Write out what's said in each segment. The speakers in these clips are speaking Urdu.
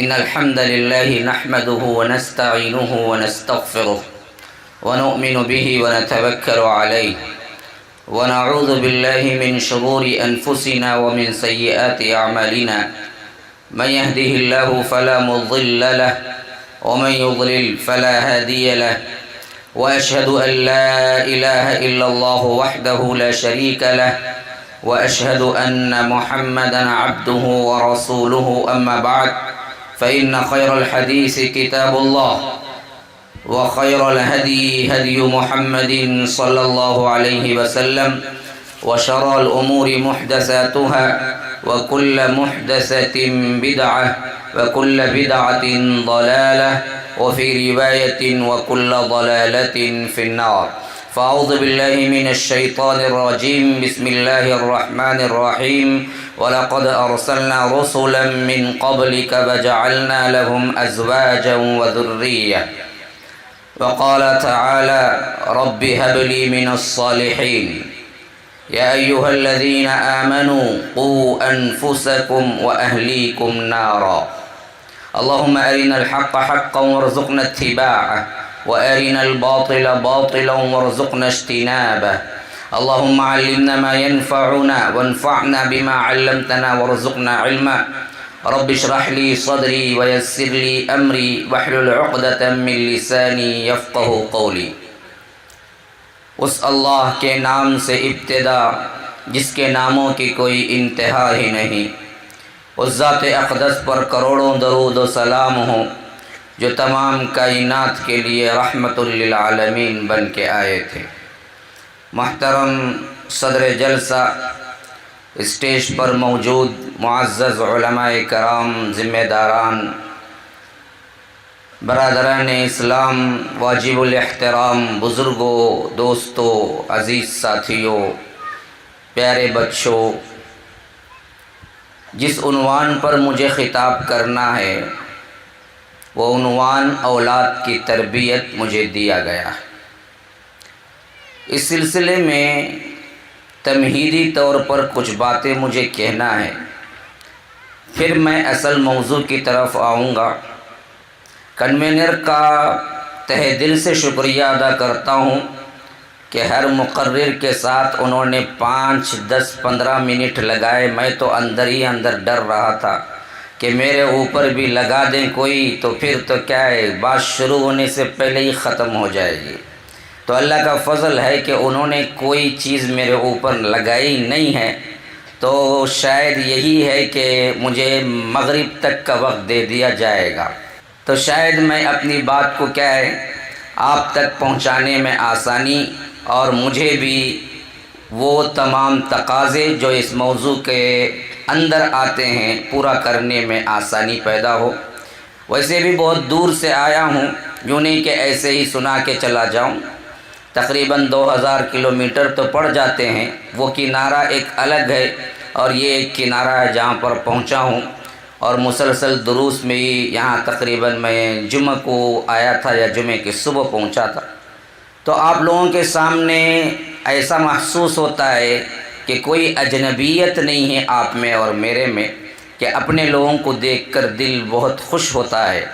إن الحمد لله نحمده ونستعينه ونستغفره ونؤمن به ونتوكل عليه ونعوذ بالله من شرور أنفسنا ومن سيئات أعمالنا. من يهده الله فلا مضل له ومن يضلل فلا هادي له، وأشهد أن لا إله إلا الله وحده لا شريك له، وأشهد أن محمدا عبده ورسوله. أما بعد، فإن خير الحديث كتاب الله، وخير الهدي هدي محمد صلى الله عليه وسلم، وشر الأمور محدثاتها، وكل محدثة بدعة، وكل بدعة ضلالة، وفي رواية وكل ضلالة في النار. فأعوذ بالله من الشيطان الرجيم. بسم الله الرحمن الرحيم. ولقد أرسلنا رسلا من قبلك وجعلنا لهم أزواجا وذرية. وقال تعالى: رب هب لي من الصالحين. يا أيها الذين آمنوا قوا أنفسكم وأهليكم نارا. اللهم أرنا الحق حقا وارزقنا اتباعه، وأرنا الباطل باطلا وارزقنا اجتنابه. اللهم علمنا ما ينفعنا وانفعنا بما علمتنا وارزقنا علما. رب اشرح لي صدري ويسر لي أمري واحلل عقدة من لساني يفقه قولي. اس اللہ کے نام سے ابتدا جس کے ناموں کی کوئی انتہا ہی نہیں. اس ذات اقدس پر کروڑوں درود و سلام ہوں جو تمام کائنات کے لیے رحمت للعالمین بن کے آئے تھے. محترم صدر جلسہ، اسٹیج پر موجود معزز علماء کرام، ذمہ داران، برادران اسلام، واجب الاحترام بزرگوں، دوستوں، عزیز ساتھیوں، پیارے بچوں، جس عنوان پر مجھے خطاب کرنا ہے وہ عنوان اولاد کی تربیت مجھے دیا گیا ہے. اس سلسلے میں تمہیدی طور پر کچھ باتیں مجھے کہنا ہے، پھر میں اصل موضوع کی طرف آؤں گا. کنوینر کا تہہ دل سے شکریہ ادا کرتا ہوں کہ ہر مقرر کے ساتھ انہوں نے 5، 10، 15 منٹ لگائے. میں تو اندر ہی اندر ڈر رہا تھا کہ میرے اوپر بھی لگا دیں کوئی تو پھر تو کیا ہے، بات شروع ہونے سے پہلے ہی ختم ہو جائے گی. تو اللہ کا فضل ہے کہ انہوں نے کوئی چیز میرے اوپر لگائی نہیں ہے. تو شاید یہی ہے کہ مجھے مغرب تک کا وقت دے دیا جائے گا، تو شاید میں اپنی بات کو کیا ہے آپ تک پہنچانے میں آسانی، اور مجھے بھی وہ تمام تقاضے جو اس موضوع کے اندر آتے ہیں پورا کرنے میں آسانی پیدا ہو. ویسے بھی بہت دور سے آیا ہوں، یوں نہیں کہ ایسے ہی سنا کے چلا جاؤں. تقریباً 2000 کلومیٹر تو پڑ جاتے ہیں. وہ کنارہ ایک الگ ہے اور یہ ایک کنارہ ہے جہاں پر پہنچا ہوں. اور مسلسل دروس میں ہی یہاں تقریباً میں جمعہ کو آیا تھا یا جمعہ کی صبح پہنچا تھا. تو آپ لوگوں کے سامنے ایسا محسوس ہوتا ہے کہ کوئی اجنبیت نہیں ہے آپ میں اور میرے میں، کہ اپنے لوگوں کو دیکھ کر دل بہت خوش ہوتا ہے.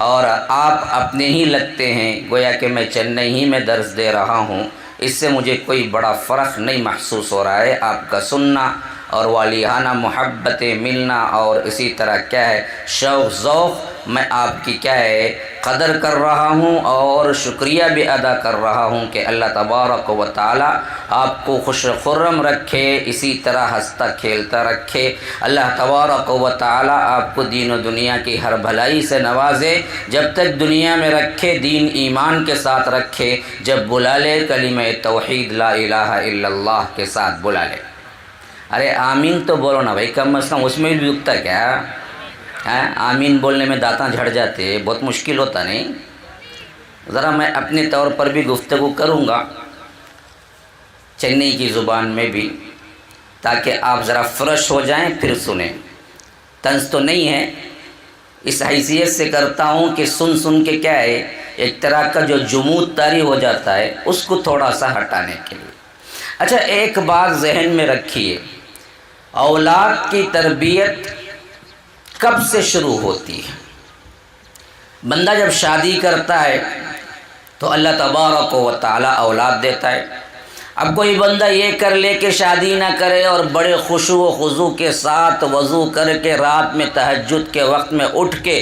اور آپ اپنے ہی لگتے ہیں، گویا کہ میں چنئی ہی میں درس دے رہا ہوں. اس سے مجھے کوئی بڑا فرق نہیں محسوس ہو رہا ہے. آپ کا سننا اور والیانہ محبتیں ملنا اور اسی طرح کیا ہے شوق ذوق، میں آپ کی کیا ہے قدر کر رہا ہوں اور شکریہ بھی ادا کر رہا ہوں کہ اللہ تبارک و تعالی آپ کو خوش خرم رکھے، اسی طرح ہنستا کھیلتا رکھے. اللہ تبارک و تعالی آپ کو دین و دنیا کی ہر بھلائی سے نوازے. جب تک دنیا میں رکھے دین ایمان کے ساتھ رکھے، جب بلا لے کلمہ توحید لا الہ الا اللہ کے ساتھ بلا لے. ارے آمین تو بولو نا بھائی، کم از کم اس میں بھی دکھتا کیا؟ آمین بولنے میں دانتاں جھڑ جاتے، بہت مشکل ہوتا نہیں. ذرا میں اپنے طور پر بھی گفتگو کروں گا چنئی کی زبان میں بھی، تاکہ آپ ذرا فریش ہو جائیں پھر سنیں. طنز تو نہیں ہے، اس حیثیت سے کرتا ہوں کہ سن کے کیا ہے ایک طرح کا جو جمود طاری ہو جاتا ہے اس کو تھوڑا سا ہٹانے کے لیے. اچھا، ایک بات ذہن میں رکھیے، اولاد کی تربیت کب سے شروع ہوتی ہے؟ بندہ جب شادی کرتا ہے تو اللہ تبارک و تعالی اولاد دیتا ہے۔ اب کوئی بندہ یہ کر لے کہ شادی نہ کرے اور بڑے خشوع و خضوع کے ساتھ وضو کر کے رات میں تہجد کے وقت میں اٹھ کے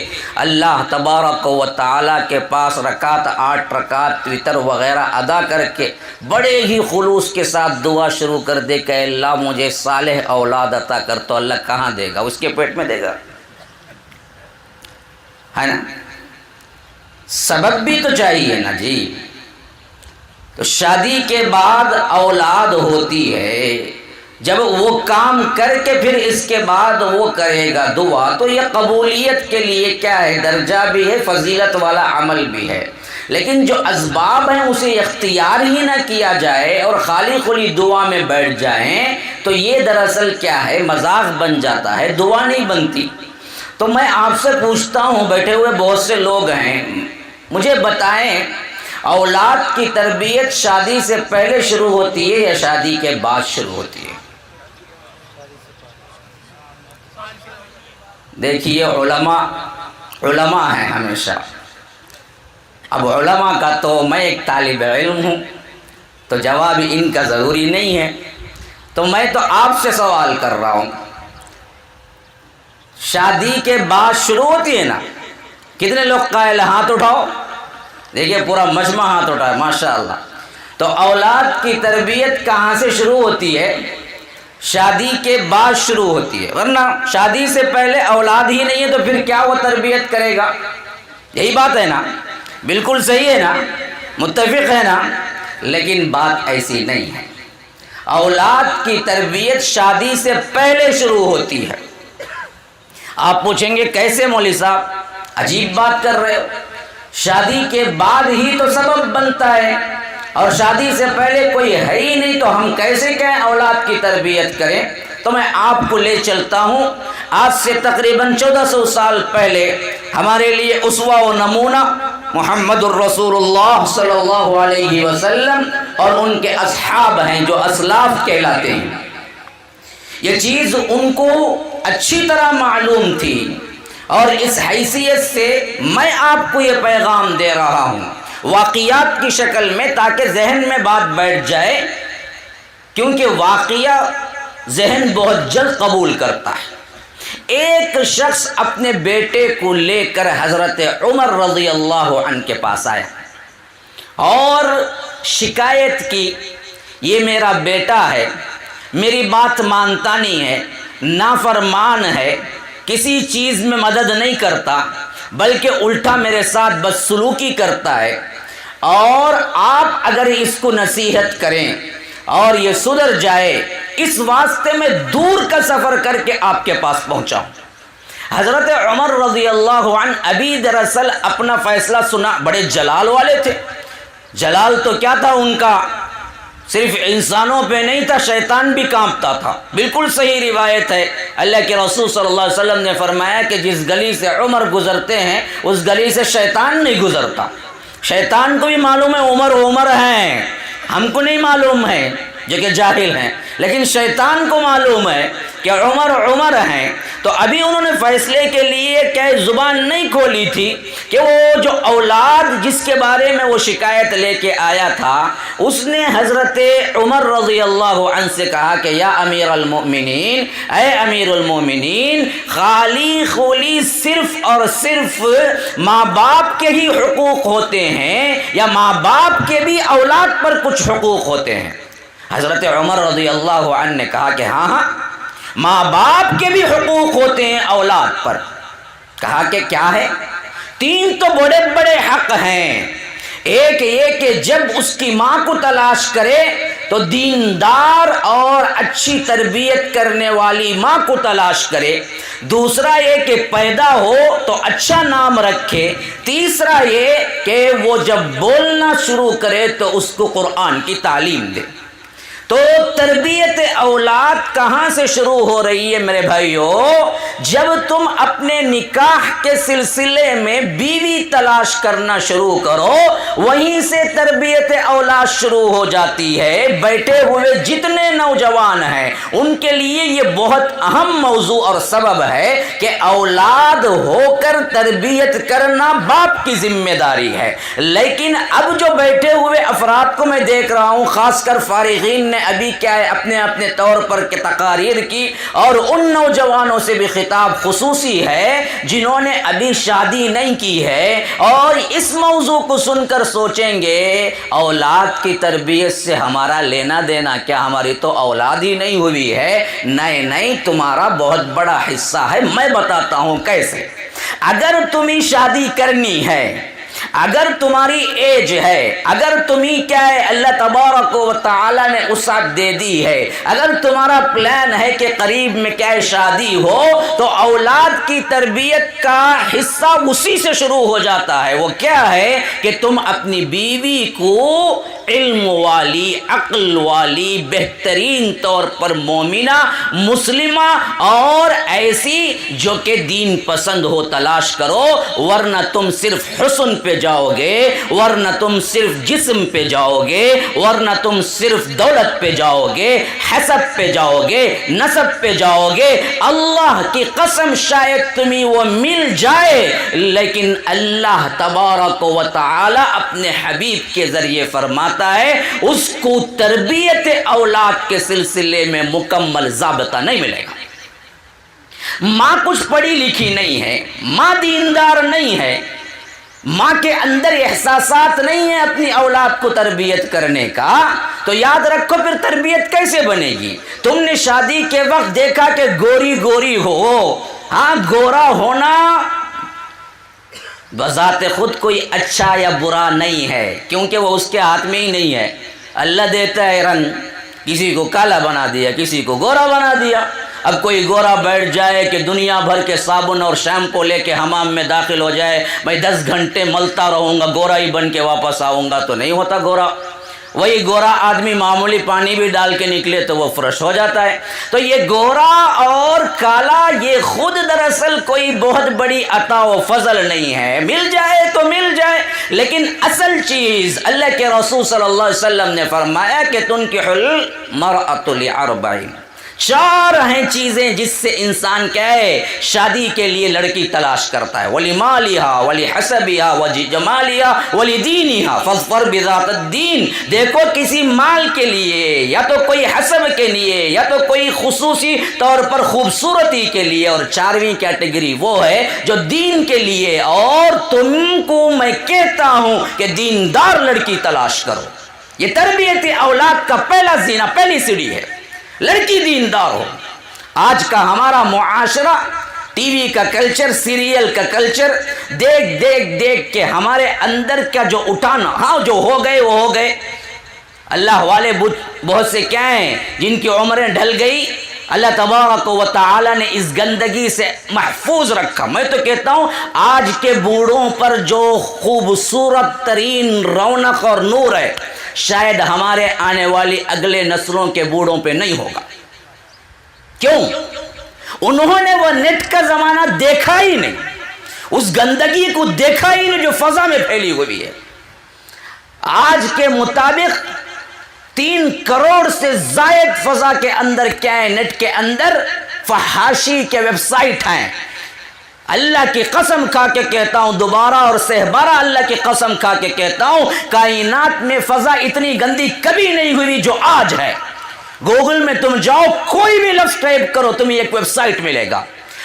اللہ تبارک و تعالی کے پاس رکعت 8 رکعت وتر وغیرہ ادا کر کے بڑے ہی خلوص کے ساتھ دعا شروع کر دے کہ اللہ مجھے صالح اولاد عطا کر، تو اللہ کہاں دے گا؟ اس کے پیٹ میں دے گا، ہے نا؟ سبب بھی تو چاہیے نا جی۔ تو شادی کے بعد اولاد ہوتی ہے، جب وہ کام کر کے پھر اس کے بعد وہ کرے گا دعا، تو یہ قبولیت کے لیے کیا ہے؟ درجہ بھی ہے، فضیلت والا عمل بھی ہے۔ لیکن جو اسباب ہیں اسے اختیار ہی نہ کیا جائے اور خالی خلی دعا میں بیٹھ جائیں تو یہ دراصل کیا ہے؟ مذاق بن جاتا ہے، دعا نہیں بنتی۔ تو میں آپ سے پوچھتا ہوں، بیٹھے ہوئے بہت سے لوگ ہیں، مجھے بتائیں اولاد کی تربیت شادی سے پہلے شروع ہوتی ہے یا شادی کے بعد شروع ہوتی ہے؟ دیکھیے علماء ہیں ہمیشہ۔ اب علماء کا تو میں ایک طالب علم ہوں تو جواب ان کا ضروری نہیں ہے، تو میں تو آپ سے سوال کر رہا ہوں، شادی کے بعد شروع ہوتی ہے نا؟ کتنے لوگ قائل؟ ہاتھ اٹھاؤ۔ دیکھیے پورا مجمع ہاتھ اٹھائے، ماشاءاللہ۔ تو اولاد کی تربیت کہاں سے شروع ہوتی ہے؟ شادی کے بعد شروع ہوتی ہے، ورنہ شادی سے پہلے اولاد ہی نہیں ہے تو پھر کیا وہ تربیت کرے گا؟ یہی بات ہے نا؟ بالکل صحیح ہے نا؟ متفق ہے نا؟ لیکن بات ایسی نہیں ہے۔ اولاد کی تربیت شادی سے پہلے شروع ہوتی ہے۔ آپ پوچھیں گے کیسے مولوی صاحب؟ عجیب بات کر رہے ہو، شادی کے بعد ہی تو سبب بنتا ہے اور شادی سے پہلے کوئی ہے ہی نہیں، تو ہم کیسے کہیں اولاد کی تربیت کریں؟ تو میں آپ کو لے چلتا ہوں، آج سے تقریباً 1400 سال پہلے ہمارے لیے اسوہ و نمونہ محمد الرسول اللہ صلی اللہ علیہ وسلم اور ان کے اصحاب ہیں جو اسلاف کہلاتے ہیں۔ یہ چیز ان کو اچھی طرح معلوم تھی اور اس حیثیت سے میں آپ کو یہ پیغام دے رہا ہوں واقعات کی شکل میں، تاکہ ذہن میں بات بیٹھ جائے، کیونکہ واقعہ ذہن بہت جلد قبول کرتا ہے۔ ایک شخص اپنے بیٹے کو لے کر حضرت عمر رضی اللہ عنہ کے پاس آیا اور شکایت کی، یہ میرا بیٹا ہے، میری بات مانتا نہیں ہے، نافرمان ہے، کسی چیز میں مدد نہیں کرتا بلکہ الٹا میرے ساتھ بدسلوکی کرتا ہے، اور آپ اگر اس کو نصیحت کریں اور یہ سدھر جائے، اس واسطے میں دور کا سفر کر کے آپ کے پاس پہنچا ہوں۔ حضرت عمر رضی اللہ عنہ ابھی دراصل اپنا فیصلہ سنا، بڑے جلال والے تھے۔ جلال تو کیا تھا ان کا؟ صرف انسانوں پہ نہیں تھا، شیطان بھی کانپتا تھا۔ بالکل صحیح روایت ہے، اللہ کے رسول صلی اللہ علیہ وسلم نے فرمایا کہ جس گلی سے عمر گزرتے ہیں اس گلی سے شیطان نہیں گزرتا۔ شیطان کو بھی معلوم ہے عمر ہیں، ہم کو نہیں معلوم ہے جو کہ جاہل ہیں، لیکن شیطان کو معلوم ہے کہ عمر ہیں۔ تو ابھی انہوں نے فیصلے کے لیے کیا زبان نہیں کھولی تھی کہ وہ جو اولاد جس کے بارے میں وہ شکایت لے کے آیا تھا، اس نے حضرت عمر رضی اللہ عنہ سے کہا کہ یا امیر المؤمنین، اے امیر المؤمنین، خالی خولی صرف اور صرف ماں باپ کے ہی حقوق ہوتے ہیں یا ماں باپ کے بھی اولاد پر کچھ حقوق ہوتے ہیں؟ حضرت عمر رضی اللہ عنہ نے کہا کہ ہاں، ماں باپ کے بھی حقوق ہوتے ہیں اولاد پر۔ کہا کہ کیا ہے؟ 3 تو بڑے بڑے حق ہیں۔ ایک یہ کہ جب اس کی ماں کو تلاش کرے تو دیندار اور اچھی تربیت کرنے والی ماں کو تلاش کرے۔ دوسرا یہ کہ پیدا ہو تو اچھا نام رکھے۔ تیسرا یہ کہ وہ جب بولنا شروع کرے تو اس کو قرآن کی تعلیم دے۔ تو تربیت اولاد کہاں سے شروع ہو رہی ہے میرے بھائیو؟ جب تم اپنے نکاح کے سلسلے میں بیوی تلاش کرنا شروع کرو، وہیں سے تربیت اولاد شروع ہو جاتی ہے۔ بیٹھے ہوئے جتنے نوجوان ہیں ان کے لیے یہ بہت اہم موضوع اور سبب ہے کہ اولاد ہو کر تربیت کرنا باپ کی ذمہ داری ہے۔ لیکن اب جو بیٹھے ہوئے افراد کو میں دیکھ رہا ہوں، خاص کر فارغین نے ابھی کیا ہے اپنے طور پر کے تقاریر کی، اور ان نوجوانوں سے بھی خطاب خصوصی ہے جنہوں نے ابھی شادی نہیں کی ہے اور اس موضوع کو سن کر سوچیں گے اولاد کی تربیت سے ہمارا لینا دینا کیا؟ ہماری تو اولاد ہی نہیں ہوئی ہے۔ نہیں، تمہارا بہت بڑا حصہ ہے۔ میں بتاتا ہوں کیسے۔ اگر تمہیں شادی کرنی ہے، اگر تمہاری ایج ہے، اگر تمہیں کیا ہے اللہ تبارک و تعالی نے وسعت دے دی ہے، اگر تمہارا پلان ہے کہ قریب میں کیا ہے شادی ہو، تو اولاد کی تربیت کا حصہ اسی سے شروع ہو جاتا ہے۔ وہ کیا ہے کہ تم اپنی بیوی کو علم والی، عقل والی، بہترین طور پر مومنہ، مسلمہ اور ایسی جو کہ دین پسند ہو تلاش کرو، ورنہ تم صرف حسن پہ جاؤ گے، ورنہ تم صرف جسم پہ جاؤ گے، ورنہ تم صرف دولت پہ جاؤ گے، حسب پہ جاؤ گے، نسب پہ جاؤ گے۔ اللہ کی قسم شاید تمہیں وہ مل جائے، لیکن اللہ تبارک و تعالی اپنے حبیب کے ذریعے فرماتا ہے اس کو تربیت اولاد کے سلسلے میں مکمل ضابطہ نہیں ملے گا۔ ماں کچھ پڑھی لکھی نہیں ہے، ماں دیندار نہیں ہے، ماں کے اندر احساسات نہیں ہیں اپنی اولاد کو تربیت کرنے کا، تو یاد رکھو پھر تربیت کیسے بنے گی؟ تم نے شادی کے وقت دیکھا کہ گوری ہو، ہاں گورا ہونا بذات خود کوئی اچھا یا برا نہیں ہے، کیونکہ وہ اس کے ہاتھ میں ہی نہیں ہے۔ اللہ دیتا ہے رنگ، کسی کو کالا بنا دیا، کسی کو گورا بنا دیا۔ اب کوئی گورا بیٹھ جائے کہ دنیا بھر کے صابن اور شیمپو لے کے حمام میں داخل ہو جائے، میں 10 گھنٹے ملتا رہوں گا، گورا ہی بن کے واپس آؤں گا، تو نہیں ہوتا گورا۔ وہی گورا آدمی معمولی پانی بھی ڈال کے نکلے تو وہ فرش ہو جاتا ہے۔ تو یہ گورا اور کالا یہ خود دراصل کوئی بہت بڑی عطا و فضل نہیں ہے، مل جائے تو مل جائے، لیکن اصل چیز اللہ کے رسول صلی اللہ علیہ وسلم نے فرمایا کہ تنکح المرأة لأربع، 4 ہیں چیزیں جس سے انسان کیا ہے شادی کے لیے لڑکی تلاش کرتا ہے، وَلِمَالِهَا وَلِحَسَبِهَا وَجَمَالِهَا وَلِدِينِهَا فَاظْفَرْ بِذَاتِ الدِّينِ۔ دیکھو کسی مال کے لیے یا تو کوئی حسب کے لیے یا تو کوئی خصوصی طور پر خوبصورتی کے لیے، اور 4ویں کیٹیگری وہ ہے جو دین کے لیے، اور تم کو میں کہتا ہوں کہ دیندار لڑکی تلاش کرو۔ یہ تربیت اولاد کا پہلا زینہ، پہلی سیڑھی ہے، لڑکی دیندار ہو۔ آج کا ہمارا معاشرہ، ٹی وی کا کلچر، سیریل کا کلچر دیکھ کے ہمارے اندر کا جو اٹھانا، ہاں جو ہو گئے وہ ہو گئے۔ اللہ والے بہت سے کیا ہیں جن کی عمریں ڈھل گئی، اللہ تبارک و تعالی نے اس گندگی سے محفوظ رکھا۔ میں تو کہتا ہوں آج کے بوڑھوں پر جو خوبصورت ترین رونق اور نور ہے، شاید ہمارے آنے والی اگلے نسلوں کے بوڑھوں پہ نہیں ہوگا۔ کیوں؟ انہوں نے وہ نیٹ کا زمانہ دیکھا ہی نہیں، اس گندگی کو دیکھا ہی نہیں جو فضا میں پھیلی ہوئی ہے۔ آج کے مطابق 3 کروڑ سے زائد فضا کے اندر کیا ہے، نیٹ کے اندر فحاشی کے ویب سائٹ ہیں۔ اللہ کی قسم کھا کے کہتا ہوں، دوبارہ اور سہبارہ اللہ کی قسم کھا کے کہتا ہوں، کائنات میں فضا اتنی گندی کبھی نہیں ہوئی جو آج ہے۔ گوگل میں تم جاؤ، کوئی بھی لفظ ٹائپ کرو، تمہیں ایک ویب سائٹ ملے گا۔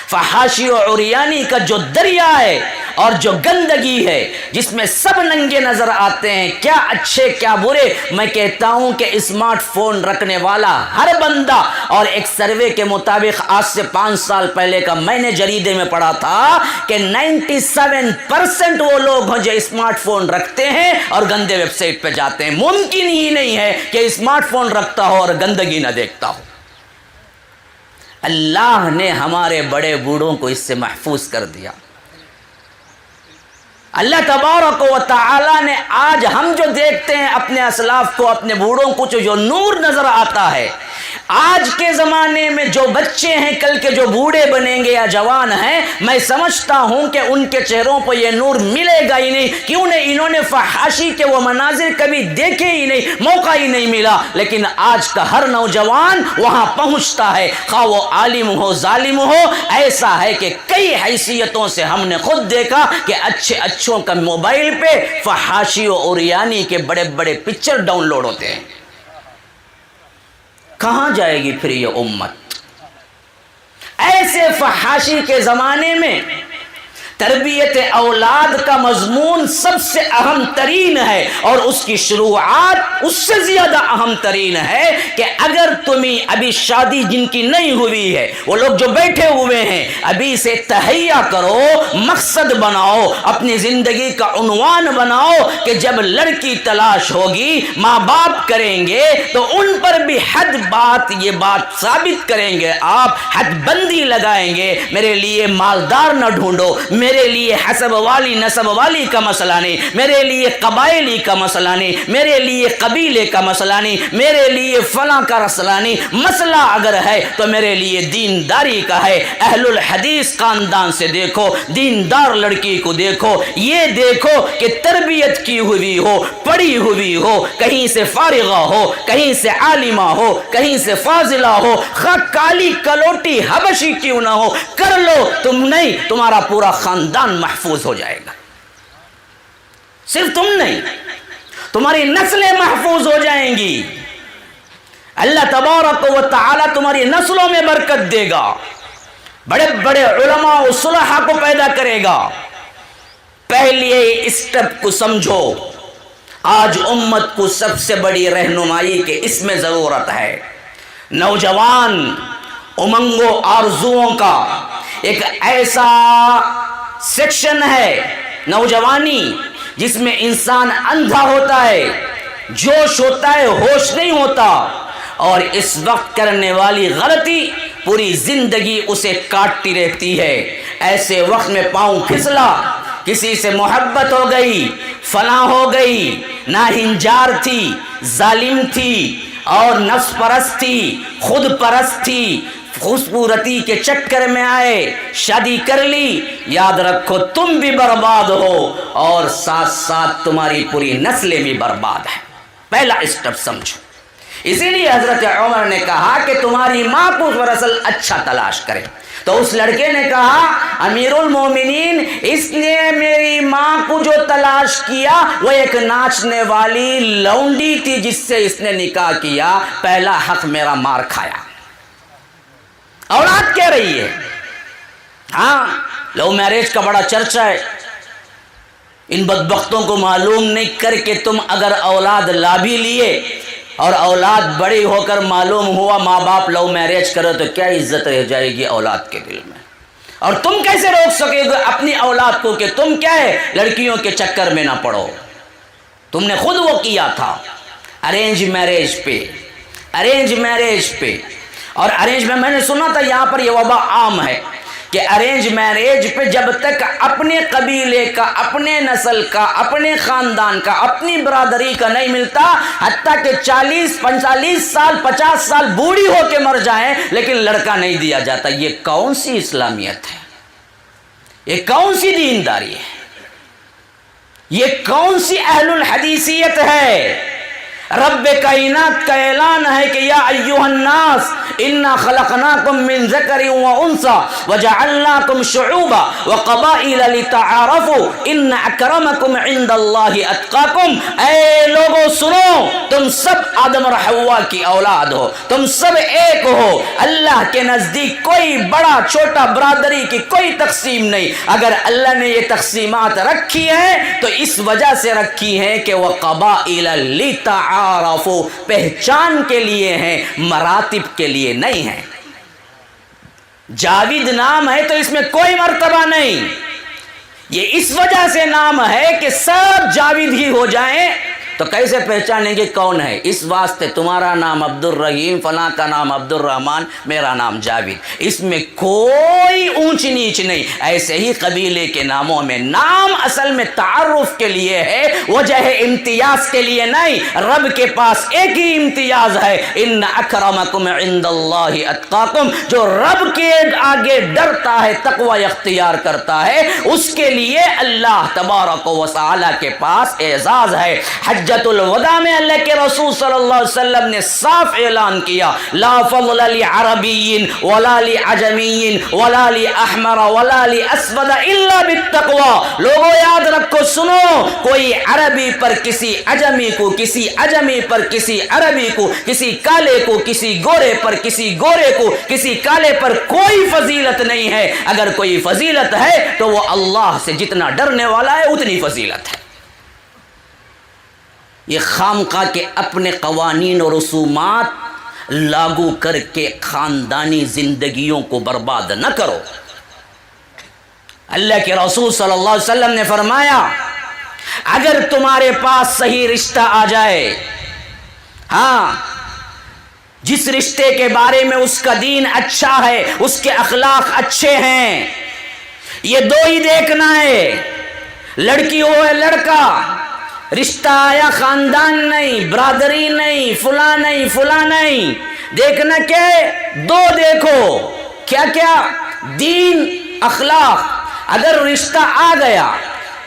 فحاشی و عریانی کا جو دریا ہے اور جو گندگی ہے، جس میں سب ننگے نظر آتے ہیں، کیا اچھے کیا برے۔ میں کہتا ہوں کہ اسمارٹ فون رکھنے والا ہر بندہ، اور ایک سروے کے مطابق آج سے 5 سال پہلے کا میں نے جریدے میں پڑھا تھا کہ 97% وہ لوگ ہیں جو اسمارٹ فون رکھتے ہیں اور گندے ویب سائٹ پہ جاتے ہیں۔ ممکن ہی نہیں ہے کہ اسمارٹ فون رکھتا ہو اور گندگی نہ دیکھتا ہو۔ اللہ نے ہمارے بڑے بوڑھوں کو اس سے محفوظ کر دیا۔ اللہ تبارک و تعالی نے آج ہم جو دیکھتے ہیں اپنے اسلاف کو، اپنے بوڑھوں کو جو نور نظر آتا ہے، آج کے زمانے میں جو بچے ہیں کل کے جو بوڑھے بنیں گے یا جوان ہیں، میں سمجھتا ہوں کہ ان کے چہروں پر یہ نور ملے گا ہی نہیں، کیوں نہیں؟ انہوں نے فحاشی کے وہ مناظر کبھی دیکھے ہی نہیں، موقع ہی نہیں ملا۔ لیکن آج کا ہر نوجوان وہاں پہنچتا ہے، خواہ وہ عالم ہو ظالم ہو۔ ایسا ہے کہ کئی حیثیتوں سے ہم نے خود دیکھا کہ اچھوں کا موبائل پہ فحاشی و عریانی کے بڑے بڑے پکچر ڈاؤن لوڈ ہوتے ہیں۔ کہاں جائے گی پھر یہ امت؟ ایسے فحاشی کے زمانے میں تربیت اولاد کا مضمون سب سے اہم ترین ہے، اور اس کی شروعات اس سے زیادہ اہم ترین ہے کہ اگر تمہیں ابھی شادی جن کی نہیں ہوئی ہے، وہ لوگ جو بیٹھے ہوئے ہیں، ابھی سے تہیا کرو، مقصد بناؤ، اپنی زندگی کا عنوان بناؤ کہ جب لڑکی تلاش ہوگی، ماں باپ کریں گے تو ان پر بھی یہ بات ثابت کریں گے، آپ حد بندی لگائیں گے، میرے لیے مالدار نہ ڈھونڈو، میرے لیے حسب والی نسب والی کا مسئلہ نہیں، میرے لیے قبائلی کا مسئلہ نہیں، میرے لیے قبیلے کا مسئلہ نہیں، میرے لیے فلاں کا مسئلہ نہیں، مسئلہ اگر ہے تو میرے لیے دینداری کا ہے۔ اہل الحدیث خاندان سے دیکھو، دیندار لڑکی کو دیکھو، یہ دیکھو کہ تربیت کی ہوئی ہو، پڑھی ہوئی ہو، کہیں سے فارغہ ہو، کہیں سے عالمہ ہو، کہیں سے فاضلہ ہو، خواہ کالی کلوٹی حبشی کیوں نہ ہو، کر لو، تم نہیں تمہارا پورا خاندان محفوظ ہو جائے گا۔ صرف تم نہیں، تمہاری نسلیں محفوظ ہو جائیں گی۔ اللہ تبارک و تعالی تمہاری نسلوں میں برکت دے گا، بڑے بڑے علماء و صلحاء کو پیدا کرے گا۔ پہلے اسٹیپ کو سمجھو، آج امت کو سب سے بڑی رہنمائی کے اس میں ضرورت ہے۔ نوجوان امنگ و آرزوؤں کا ایک ایسا سیکشن ہے نوجوانی جس میں انسان اندھا ہوتا ہے، جوش ہوتا ہے، ہوش نہیں ہوتا، اور اس وقت کرنے والی غلطی پوری زندگی اسے کاٹتی رہتی ہے۔ ایسے وقت میں پاؤں پھسلا، کسی سے محبت ہو گئی، فلاں ہو گئی، ناہنجار تھی، ظالم تھی، اور نفس پرست تھی، خود پرست تھی، خوبصورتی کے چکر میں آئے، شادی کر لی، یاد رکھو تم بھی برباد ہو اور ساتھ ساتھ تمہاری پوری نسلیں بھی برباد ہیں۔ پہلا اسٹیپ سمجھو۔ اسی لیے حضرت عمر نے کہا کہ تمہاری ماں کو دراصل اچھا تلاش کرے، تو اس لڑکے نے کہا امیر المومنین، اس نے میری ماں کو جو تلاش کیا وہ ایک ناچنے والی لونڈی تھی جس سے اس نے نکاح کیا، پہلا حق میرا مار کھایا۔ اولاد کہہ رہی ہے، ہاں لو میرج کا بڑا چرچہ ہے، ان بدبختوں کو معلوم نہیں کر کے تم اگر اولاد لا بھی لیے اور اولاد بڑی ہو کر معلوم ہوا ماں باپ لو میرج کرو تو کیا عزت رہ جائے گی اولاد کے دل میں، اور تم کیسے روک سکے گے اپنی اولاد کو کہ تم کیا ہے لڑکیوں کے چکر میں نہ پڑو۔ تم نے خود وہ کیا تھا ارینج میرج پہ، اور ارینج میں نے سنا تھا یہاں پر یہ وبا عام ہے کہ ارینج میرج پہ جب تک اپنے قبیلے کا، اپنے نسل کا، اپنے خاندان کا، اپنی برادری کا نہیں ملتا، حتیٰ کہ 40 45 سال 50 سال بوڑھی ہو کے مر جائیں لیکن لڑکا نہیں دیا جاتا۔ یہ کون سی اسلامیت ہے؟ یہ کون سی دینداری ہے؟ یہ کون سی اہل الحدیثیت ہے؟ رب کائنات کا اعلان ہے کہ یا ایھا الناس انا خلقناکم من ذکر و انثی وجعلناکم شعوبا وقبائل لتعارفوا ان اکرمکم عند اللہ اتقاکم۔ اے لوگوں سنو، تم سب آدم اور حوا کی اولاد ہو، تم سب ایک ہو، اللہ کے نزدیک کوئی بڑا چھوٹا برادری کی کوئی تقسیم نہیں۔ اگر اللہ نے یہ تقسیمات رکھی ہیں تو اس وجہ سے رکھی ہیں کہ وقبائل لتعارفوا، پہچان کے لیے ہیں، مراتب کے لیے نہیں ہیں۔ جاوید نام ہے تو اس میں کوئی مرتبہ نہیں، یہ اس وجہ سے نام ہے کہ سب جاوید ہی ہو جائیں تو تو کیسے پہچانیں گے کون ہے؟ اس واسطے تمہارا نام عبد الرحیم، فلاں کا نام عبد الرحمن، میرا نام جاوید، اس میں کوئی اونچ نیچ نہیں۔ ایسے ہی قبیلے کے ناموں میں نام اصل میں تعارف کے لیے ہے، وجہ امتیاز کے لیے نہیں۔ رب کے پاس ایک ہی امتیاز ہے، ان اکرمکم عند اللہ اتقاکم، جو رب کے آگے ڈرتا ہے، تقوی اختیار کرتا ہے، اس کے لیے اللہ تبارک و تعالی کے پاس اعزاز ہے۔ حجۃ الوداع میں اللہ کے رسول صلی اللہ علیہ وسلم نے صاف اعلان کیا، لا فضل لعربی ولا لعجمی ولا لاحمر ولا لاسود الا بالتقوی۔ لوگوں یاد رکھو، سنو، کوئی عربی پر کسی عجمی کو، کسی عجمی پر کسی عربی کو، کسی کالے کو کسی گورے پر، کسی گورے کو کسی کالے پر کوئی فضیلت نہیں ہے۔ اگر کوئی فضیلت ہے تو وہ اللہ سے جتنا ڈرنے والا ہے اتنی فضیلت ہے۔ یہ خامخواہ کے اپنے قوانین و رسومات لاگو کر کے خاندانی زندگیوں کو برباد نہ کرو۔ اللہ کے رسول صلی اللہ علیہ وسلم نے فرمایا، اگر تمہارے پاس صحیح رشتہ آ جائے، ہاں، جس رشتے کے بارے میں اس کا دین اچھا ہے، اس کے اخلاق اچھے ہیں، یہ دو ہی دیکھنا ہے، لڑکی ہو یا لڑکا، رشتہ آیا خاندان نہیں، برادری نہیں، فلاں نہیں، فلاں نہیں، دیکھنا کیا ہے؟ دو دیکھو، کیا کیا؟ دین، اخلاق۔ اگر رشتہ آ گیا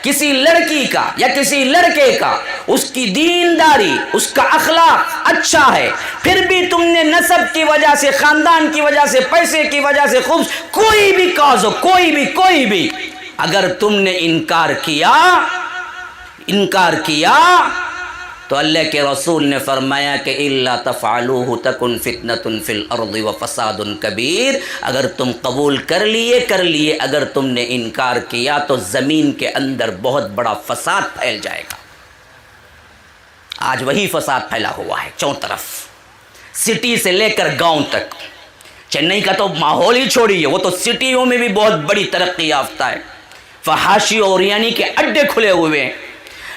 کسی لڑکی کا یا کسی لڑکے کا، اس کی دینداری، اس کا اخلاق اچھا ہے، پھر بھی تم نے نسب کی وجہ سے، خاندان کی وجہ سے، پیسے کی وجہ سے، خوب کوئی بھی کاز ہو، کوئی بھی اگر تم نے انکار کیا تو اللہ کے رسول نے فرمایا کہ الا تفعلوه تکن فتنة فی الارض وفساد کبیر۔ اگر تم قبول کر لیے، اگر تم نے انکار کیا تو زمین کے اندر بہت بڑا فساد پھیل جائے گا۔ آج وہی فساد پھیلا ہوا ہے چوں طرف، سٹی سے لے کر گاؤں تک۔ چنئی کا تو ماحول ہی چھوڑیے، وہ تو سٹیوں میں بھی بہت بڑی ترقی یافتہ ہے، فحاشی اور یعنی کہ اڈے کھلے ہوئے ہیں،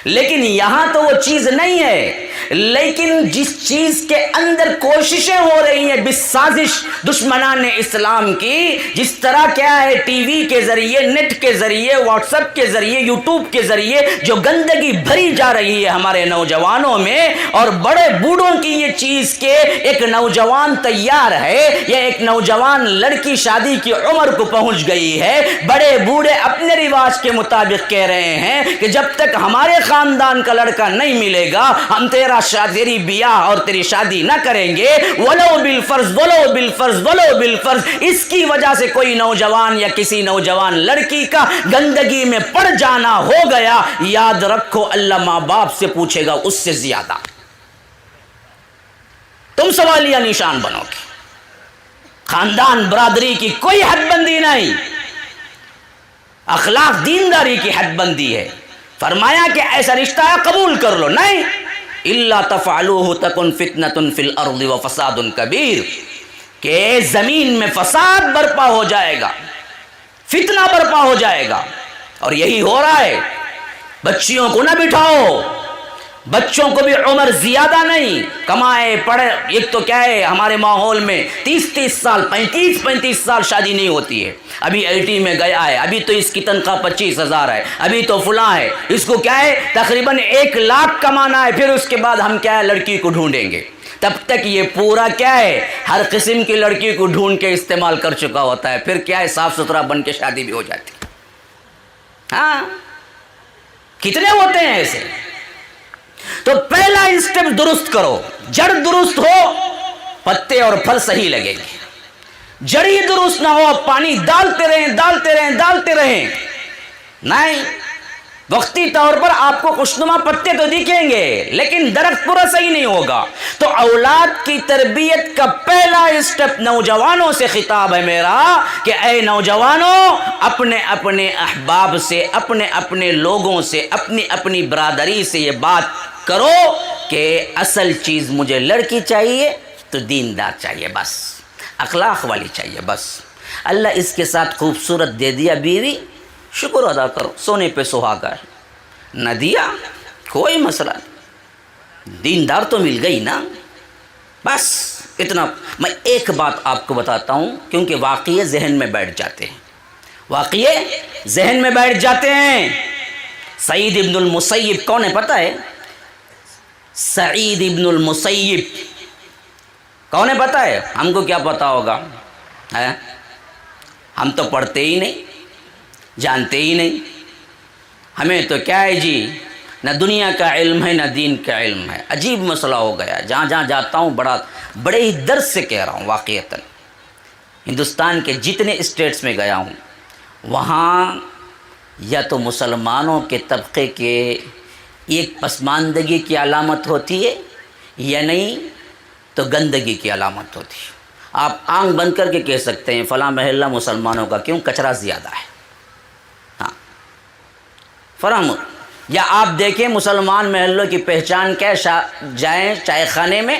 لیکن یہاں تو وہ چیز نہیں ہے۔ لیکن جس چیز کے اندر کوششیں ہو رہی ہیں بسازش دشمنان اسلام کی، جس طرح کیا ہے ٹی وی کے ذریعے، نیٹ کے ذریعے، واٹس ایپ کے ذریعے، یوٹیوب کے ذریعے جو گندگی بھری جا رہی ہے ہمارے نوجوانوں میں، اور بڑے بوڑھوں کی یہ چیز کہ ایک نوجوان تیار ہے یا ایک نوجوان لڑکی شادی کی عمر کو پہنچ گئی ہے، بڑے بوڑھے اپنے رواج کے مطابق کہہ رہے ہیں کہ جب تک ہمارے خاندان کا لڑکا نہیں ملے گا ہم تیری بیاہ اور تیری شادی نہ کریں گے، ولو بالفرض۔ اس کی وجہ سے کوئی نوجوان یا کسی نوجوان لڑکی کا گندگی میں پڑ جانا ہو گیا، یاد رکھو اللہ ماں باپ سے پوچھے گا اس سے زیادہ، تم سوالیہ نشان بنو گے۔ خاندان برادری کی کوئی حد بندی نہیں، اخلاق دینداری کی حد بندی ہے۔ فرمایا کہ ایسا رشتہ ہے قبول کر لو، نہیں، الا تفعلوه تکن فتنة فی الارض وفساد کبیر، کہ زمین میں فساد برپا ہو جائے گا، فتنہ برپا ہو جائے گا، اور یہی ہو رہا ہے۔ بچیوں کو نہ بٹھاؤ، بچوں کو بھی عمر زیادہ نہیں، کمائے پڑھے، ایک تو کیا ہے ہمارے ماحول میں 30 سال 35 سال شادی نہیں ہوتی ہے، ابھی آئی میں گیا ہے، ابھی تو اس کی تنخواہ 25,000 ہے، ابھی تو فلاں ہے، اس کو کیا ہے تقریباً 1 لاکھ کمانا ہے، پھر اس کے بعد ہم کیا ہے لڑکی کو ڈھونڈیں گے۔ تب تک یہ پورا کیا ہے ہر قسم کی لڑکی کو ڈھونڈ کے استعمال کر چکا ہوتا ہے، پھر کیا ہے صاف ستھرا بن کے شادی بھی ہو جاتی ہے۔ ہاں، کتنے ہوتے ہیں ایسے؟ تو پہلا اسٹیپ درست کرو، جڑ درست ہو پتے اور پھل صحیح لگیں گے، جڑ ہی درست نہ ہو پانی ڈالتے رہیں، نہیں، وقتی طور پر آپ کو خوشنما پتے تو دکھیں گے لیکن درخت پورا صحیح نہیں ہوگا۔ تو اولاد کی تربیت کا پہلا اسٹیپ نوجوانوں سے خطاب ہے میرا کہ اے نوجوانوں، اپنے اپنے احباب سے، اپنے اپنے لوگوں سے، اپنی اپنی برادری سے یہ بات کرو کہ اصل چیز مجھے لڑکی چاہیے تو دیندار چاہیے، بس اخلاق والی چاہیے، بس اللہ اس کے ساتھ خوبصورت دے دیا بیوی، شکر ادا کرو، سونے پہ سہاگا ہے، نہ دیا کوئی مسئلہ نہیں، دیندار تو مل گئی نا، بس اتنا۔ میں ایک بات آپ کو بتاتا ہوں کیونکہ واقعے ذہن میں بیٹھ جاتے ہیں، واقعے ذہن میں بیٹھ جاتے ہیں۔ سعید ابن المسیب کون ہے پتہ ہے؟ سعید ابن المسیب کون ہے پتہ ہے؟ ہم کو کیا پتہ ہوگا؟ ہم تو پڑھتے ہی نہیں، جانتے ہی نہیں، ہمیں تو کیا ہے جی، نہ دنیا کا علم ہے نہ دین کا علم ہے۔ عجیب مسئلہ ہو گیا، جہاں جہاں جاتا ہوں بڑے ہی درد سے کہہ رہا ہوں، واقعتاً ہندوستان کے جتنے اسٹیٹس میں گیا ہوں وہاں یا تو مسلمانوں کے طبقے کے ایک پسماندگی کی علامت ہوتی ہے یا نہیں تو گندگی کی علامت ہوتی ہے۔ آپ آنکھ بند کر کے کہہ سکتے ہیں فلاں محلہ مسلمانوں کا، کیوں؟ کچرا زیادہ ہے، ہاں فراہم۔ یا آپ دیکھیں مسلمان محلوں کی پہچان کیا ہے؟ جائیں چائے خانے میں،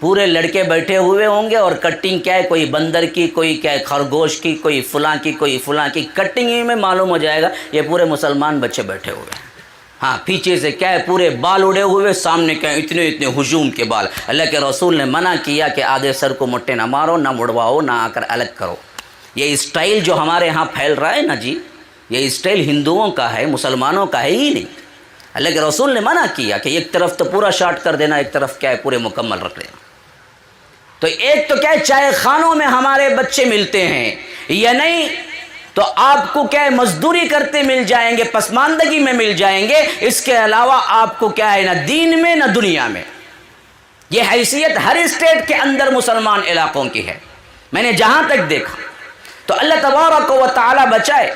پورے لڑکے بیٹھے ہوئے ہوں گے اور کٹنگ کیا ہے، کوئی بندر کی، کوئی کیا ہے خرگوش کی، کوئی فلاں کی، کوئی فلاں کی، کٹنگ ہی میں معلوم ہو جائے گا یہ پورے مسلمان بچے بیٹھے ہوئے ہیں۔ ہاں پیچھے سے کیا ہے پورے بال اڑے ہوئے، سامنے کیا ہے اتنے اتنے ہجوم کے بال۔ اللہ کے رسول نے منع کیا کہ آدھے سر کو مٹے نہ مارو، نہ مڑواؤ، نہ آ کر الگ کرو۔ یہ اسٹائل جو ہمارے ہاں پھیل رہا ہے نا جی، یہ اسٹائل ہندوؤں کا ہے، مسلمانوں کا ہے ہی نہیں۔ اللہ کے رسول نے منع کیا کہ ایک طرف تو پورا شارٹ کر دینا، ایک طرف کیا ہے پورے مکمل رکھ لینا۔ تو ایک تو کیا ہے چائے خانوں میں ہمارے بچے ملتے ہیں، یا نہیں تو آپ کو کیا ہے مزدوری کرتے مل جائیں گے، پسماندگی میں مل جائیں گے۔ اس کے علاوہ آپ کو کیا ہے نہ دین میں نہ دنیا میں۔ یہ حیثیت ہر اسٹیٹ کے اندر مسلمان علاقوں کی ہے، میں نے جہاں تک دیکھا۔ تو اللہ تبارک و تعالی بچائے۔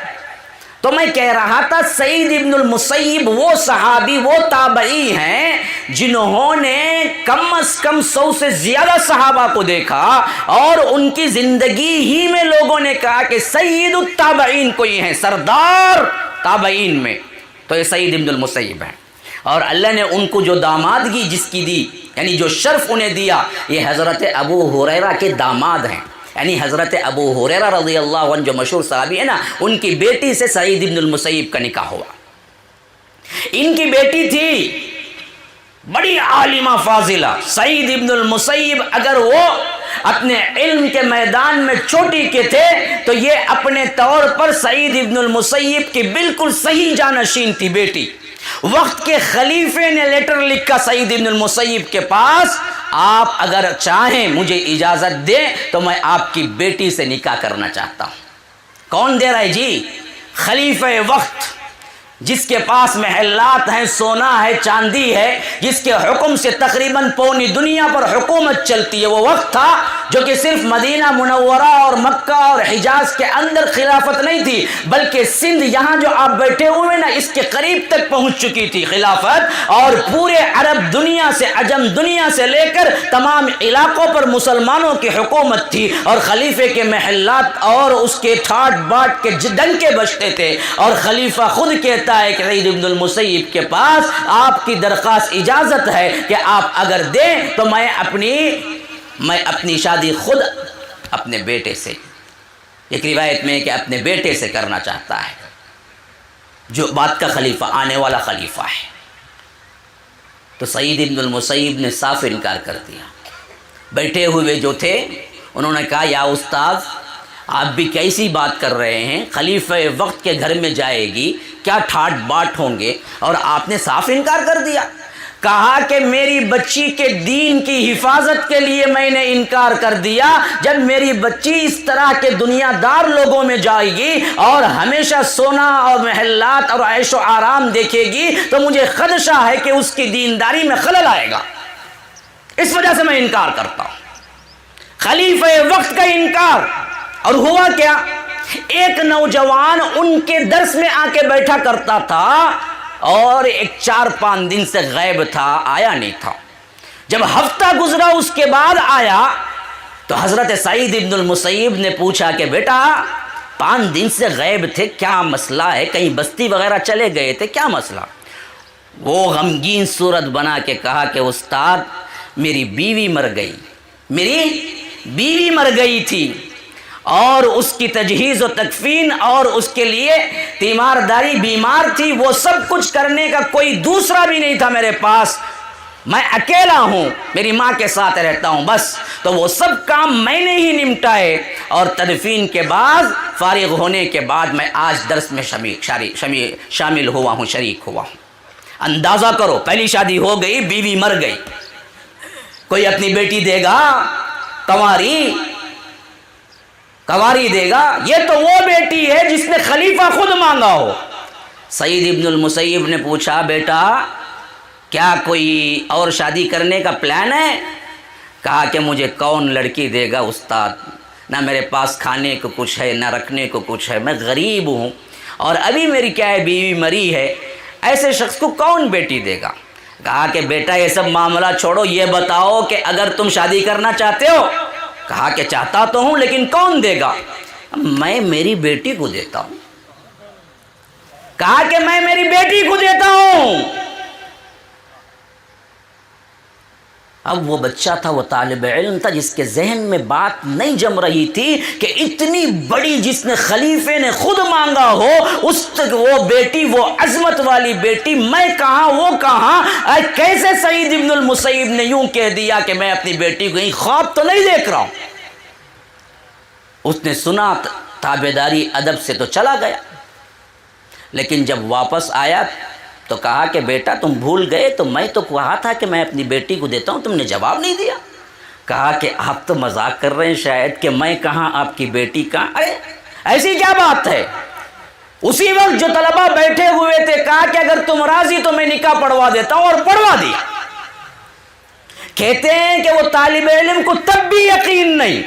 تو میں کہہ رہا تھا سعید ابن المسیب وہ صحابی، وہ تابعی ہیں جنہوں نے کم از کم 100 سے زیادہ صحابہ کو دیکھا، اور ان کی زندگی ہی میں لوگوں نے کہا کہ سید التابعین کوئی ہیں، سردار تابعین میں، تو یہ سعید ابن المسیب ہیں۔ اور اللہ نے ان کو جو دامادگی جس کی دی، یعنی جو شرف انہیں دیا، یہ حضرت ابو ہریرہ کے داماد ہیں، یعنی حضرت ابو ہریرہ رضی اللہ عنہ جو مشہور صحابی ہے نا، ان کی بیٹی سے سعید ابن المسیب کا نکاح ہوا۔ ان کی بیٹی تھی بڑی عالمہ فاضلہ سعید ابن المسیب، اگر وہ اپنے علم کے میدان میں چوٹی کے تھے تو یہ اپنے طور پر سعید ابن المسیب کی بالکل صحیح جانشین تھی بیٹی۔ وقت کے خلیفے نے لیٹر لکھا سعید ابن المسیب کے پاس، آپ اگر چاہیں مجھے اجازت دیں تو میں آپ کی بیٹی سے نکاح کرنا چاہتا ہوں۔ کون دے رہا ہے جی؟ خلیفہ وقت، جس کے پاس محلات ہیں، سونا ہے، چاندی ہے، جس کے حکم سے تقریباً پوری دنیا پر حکومت چلتی ہے۔ وہ وقت تھا جو کہ صرف مدینہ منورہ اور مکہ اور حجاز کے اندر خلافت نہیں تھی، بلکہ سندھ یہاں جو آپ بیٹھے ہوئے نا اس کے قریب تک پہنچ چکی تھی خلافت، اور پورے عرب دنیا سے، عجم دنیا سے لے کر تمام علاقوں پر مسلمانوں کی حکومت تھی، اور خلیفے کے محلات اور اس کے ٹھاٹ باٹ کے ڈنکے بجتے تھے۔ اور خلیفہ خود کہتا ہے کہ سعید ابن المسیب کے پاس آپ کی درخواست اجازت ہے کہ آپ اگر دیں تو میں اپنی شادی خود اپنے بیٹے سے، ایک روایت میں کہ اپنے بیٹے سے کرنا چاہتا ہے، جو بعد کا خلیفہ، آنے والا خلیفہ ہے۔ تو سعید ابن المسیب نے صاف انکار کر دیا۔ بیٹھے ہوئے جو تھے انہوں نے کہا یا استاد آپ بھی کیسی بات کر رہے ہیں، خلیفہ وقت کے گھر میں جائے گی، کیا ٹھاٹ باٹ ہوں گے، اور آپ نے صاف انکار کر دیا۔ کہا کہ میری بچی کے دین کی حفاظت کے لیے میں نے انکار کر دیا، جب میری بچی اس طرح کے دنیا دار لوگوں میں جائے گی اور ہمیشہ سونا اور محلات اور عیش و آرام دیکھے گی تو مجھے خدشہ ہے کہ اس کی دینداری میں خلل آئے گا، اس وجہ سے میں انکار کرتا ہوں۔ خلیفہ وقت کا انکار۔ اور ہوا کیا، ایک نوجوان ان کے درس میں آ کے بیٹھا کرتا تھا اور ایک 4-5 دن سے غائب تھا، آیا نہیں تھا۔ جب ہفتہ گزرا اس کے بعد آیا تو حضرت سعید ابن المسیب نے پوچھا کہ بیٹا 5 دن سے غائب تھے، کیا مسئلہ ہے؟ کہیں بستی وغیرہ چلے گئے تھے، کیا مسئلہ؟ وہ غمگین صورت بنا کے کہا کہ استاد میری بیوی مر گئی، میری بیوی مر گئی تھی، اور اس کی تجہیز و تکفین اور اس کے لیے تیمارداری، بیمار تھی، وہ سب کچھ کرنے کا کوئی دوسرا بھی نہیں تھا میرے پاس، میں اکیلا ہوں، میری ماں کے ساتھ رہتا ہوں بس، تو وہ سب کام میں نے ہی نمٹائے، اور تدفین کے بعد فارغ ہونے کے بعد میں آج درس میں شامل ہوا ہوں، شریک ہوا ہوں۔ اندازہ کرو، پہلی شادی ہو گئی، بیوی مر گئی، کوئی اپنی بیٹی دے گا؟ کنواری دے گا؟ یہ تو وہ بیٹی ہے جس نے خلیفہ خود مانگا ہو۔ سعید ابن المسیب نے پوچھا، بیٹا کیا کوئی اور شادی کرنے کا پلان ہے؟ کہا کہ مجھے کون لڑکی دے گا استاد، نہ میرے پاس کھانے کو کچھ ہے، نہ رکھنے کو کچھ ہے، میں غریب ہوں، اور ابھی میری کیا ہے، بیوی مری ہے، ایسے شخص کو کون بیٹی دے گا؟ کہا کہ بیٹا یہ سب معاملہ چھوڑو، یہ بتاؤ کہ اگر تم شادی کرنا چاہتے ہو؟ کہا کہ چاہتا تو ہوں، لیکن کون دے گا؟ میں میری بیٹی کو دیتا ہوں۔ کہا کہ میں میری بیٹی کو دیتا ہوں۔ اب وہ بچہ تھا، وہ طالب علم تھا، جس کے ذہن میں بات نہیں جم رہی تھی کہ اتنی بڑی جس نے خلیفے نے خود مانگا ہو، وہ بیٹی، وہ عظمت والی بیٹی، میں کہاں وہ کہاں؟ کیسے سعید ابن المسیب نے یوں کہہ دیا کہ میں اپنی بیٹی کو، کہیں خواب تو نہیں دیکھ رہا ہوں؟ اس نے سنا، تابعداری ادب سے تو چلا گیا، لیکن جب واپس آیا تو کہا کہ بیٹا تم بھول گئے، تو میں تو کہا تھا کہ میں اپنی بیٹی کو دیتا ہوں، تم نے جواب نہیں دیا۔ کہا کہ آپ تو مذاق کر رہے ہیں شاید، کہ میں کہاں آپ کی بیٹی کہاں؟ ارے ایسی کیا بات ہے؟ اسی وقت جو طلبہ بیٹھے ہوئے تھے کہا کہ اگر تم راضی تو میں نکاح پڑھوا دیتا ہوں، اور پڑھوا دیا۔ کہتے ہیں کہ وہ طالب علم کو تب بھی یقین نہیں،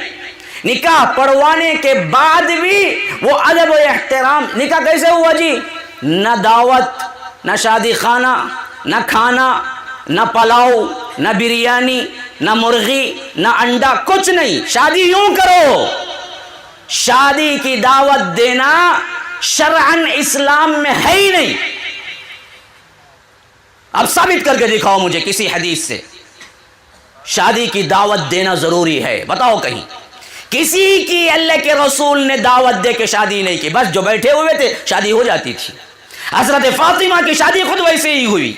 نکاح پڑھوانے کے بعد بھی وہ ادب و احترام۔ نکاح کیسے ہوا جی؟ نہ دعوت، نہ شادی خانہ، نہ کھانا، نہ پلاؤ، نہ بریانی، نہ مرغی، نہ انڈا، کچھ نہیں، شادی یوں کرو۔ شادی کی دعوت دینا شرعاً اسلام میں ہے ہی نہیں۔ اب ثابت کر کے دکھاؤ مجھے کسی حدیث سے شادی کی دعوت دینا ضروری ہے، بتاؤ کہیں۔ کسی کی اللہ کے رسول نے دعوت دے کے شادی نہیں کی، بس جو بیٹھے ہوئے تھے شادی ہو جاتی تھی۔ حضرت فاطمہ کی شادی خود ویسے ہی ہوئی۔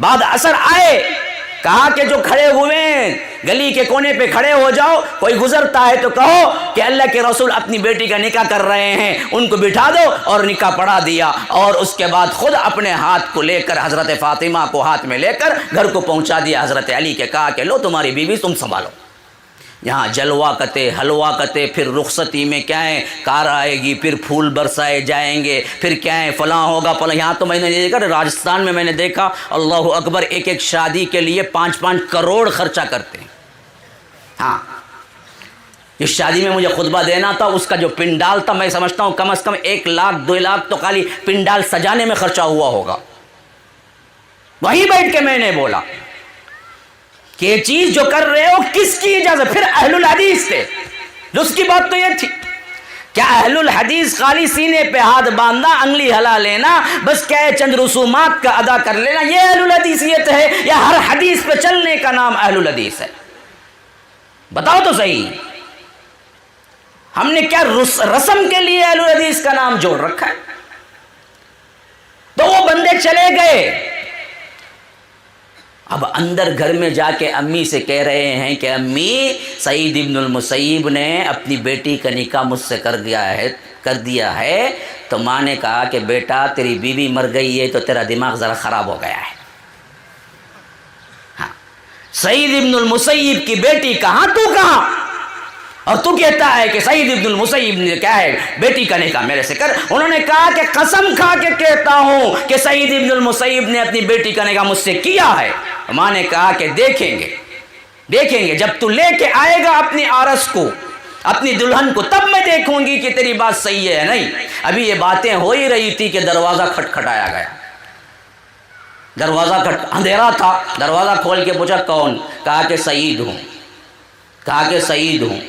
بعد اثر آئے، کہا کہ جو کھڑے ہوئے ہیں گلی کے کونے پہ کھڑے ہو جاؤ، کوئی گزرتا ہے تو کہو کہ اللہ کے رسول اپنی بیٹی کا نکاح کر رہے ہیں، ان کو بٹھا دو، اور نکاح پڑھا دیا۔ اور اس کے بعد خود اپنے ہاتھ کو لے کر، حضرت فاطمہ کو ہاتھ میں لے کر گھر کو پہنچا دیا حضرت علی کے، کہا کہ لو تمہاری بیوی تم سنبھالو۔ یہاں جلوہ کتے، حلوہ کتے، پھر رخصتی میں کیا ہے، کار آئے گی، پھر پھول برسائے جائیں گے، پھر کیا ہے، فلاں ہوگا فلاں۔ یہاں تو میں نے دیکھا، راجستھان میں نے دیکھا، اللہ اکبر، ایک شادی کے لیے 5-5 کروڑ خرچہ کرتے ہیں۔ ہاں، اس شادی میں مجھے خطبہ دینا تھا، اس کا جو پنڈال تھا، میں سمجھتا ہوں کم از کم 1 لاکھ 2 لاکھ تو خالی پنڈال سجانے میں خرچہ ہوا ہوگا۔ وہیں بیٹھ کے میں نے بولا کہ یہ چیز جو کر رہے ہو کس کی اجازت؟ پھر اہل الحدیث تھے، اس کی بات تو یہ تھی، کیا اہل الحدیث خالی سینے پہ ہاتھ باندھنا، انگلی ہلا لینا، بس کیا ہے چند رسومات کا ادا کر لینا، یہ اہل الحدیثیت ہے؟ یا ہر حدیث پہ چلنے کا نام اہل الحدیث ہے؟ بتاؤ تو صحیح، ہم نے کیا رسم کے لیے اہل الحدیث کا نام جوڑ رکھا ہے؟ تو وہ بندے چلے گئے، اب اندر گھر میں جا کے امی سے کہہ رہے ہیں کہ امی، سعید ابن المسیب نے اپنی بیٹی کا نکاح مجھ سے کر دیا ہے۔ تو ماں نے کہا کہ بیٹا تیری بیوی مر گئی ہے تو تیرا دماغ ذرا خراب ہو گیا ہے۔ ہاں، سعید ابن المسیب کی بیٹی کہاں، تو کہاں، اور تو کہتا ہے کہ سعید ابن المسیب نے کیا ہے بیٹی کا نکاح میرے سے کر۔ انہوں نے کہا کہ قسم کھا کے کہتا ہوں کہ سعید ابن المسیب نے اپنی بیٹی کا نکاح مجھ سے کیا ہے۔ ماں نے کہا کہ دیکھیں گے جب تو لے کے آئے گا اپنی عارس کو، اپنی دلہن کو، تب میں دیکھوں گی کہ تیری بات صحیح ہے نہیں۔ ابھی یہ باتیں ہو ہی رہی تھی کہ دروازہ کھٹکھٹایا گیا۔ دروازہ اندھیرا تھا، دروازہ کھول کے پوچھا کون؟ کہا کہ سعید ہوں۔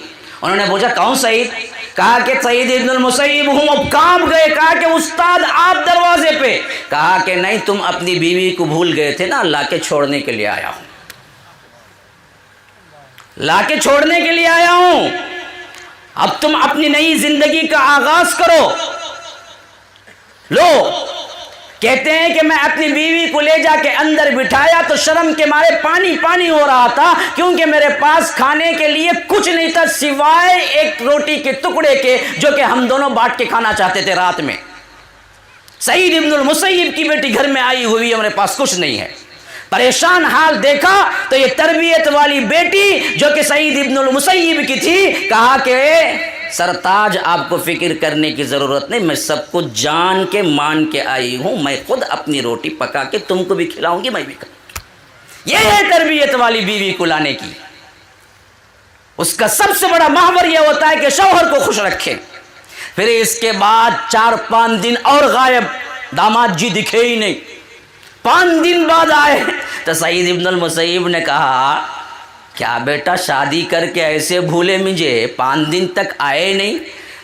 انہوں نے پوچھا کون سعید؟ کہا کہ سعید ابن المسیب ہوں۔ اب کانپ گئے، کہا کہ استاد آپ دروازے پہ؟ کہا کہ نہیں، تم اپنی بیوی کو بھول گئے تھے نا، لا کے چھوڑنے کے لیے آیا ہوں، اب تم اپنی نئی زندگی کا آغاز کرو۔ لو کہتے ہیں کہ میں اپنی بیوی کو لے جا کے اندر بٹھایا تو شرم کے مارے پانی پانی ہو رہا تھا، کیونکہ میرے پاس کھانے کے لیے کچھ نہیں تھا سوائے ایک روٹی کے ٹکڑے کے، جو کہ ہم دونوں بانٹ کے کھانا چاہتے تھے رات میں۔ سعید ابن المسیب کی بیٹی گھر میں آئی ہوئی ہے، میرے پاس کچھ نہیں ہے، پریشان حال دیکھا تو یہ تربیت والی بیٹی جو کہ سعید ابن المسیب کی تھی، کہا کہ سرتاج آپ کو فکر کرنے کی ضرورت نہیں، میں سب کو جان کے مان کے آئی ہوں، میں خود اپنی روٹی پکا کے تم کو بھی کھلاؤں گی، میں بھی کھلاؤں گی۔ یہ ہے تربیت والی بیوی کو لانے کی۔ اس کا سب سے بڑا محور یہ ہوتا ہے کہ شوہر کو خوش رکھے۔ پھر اس کے بعد 4-5 دن اور غائب، داماد جی دکھے ہی نہیں۔ 5 دن بعد آئے تو سعید ابن المسیب نے کہا کیا بیٹا شادی کر کے ایسے بھولے مجھے، 5 دن تک آئے نہیں؟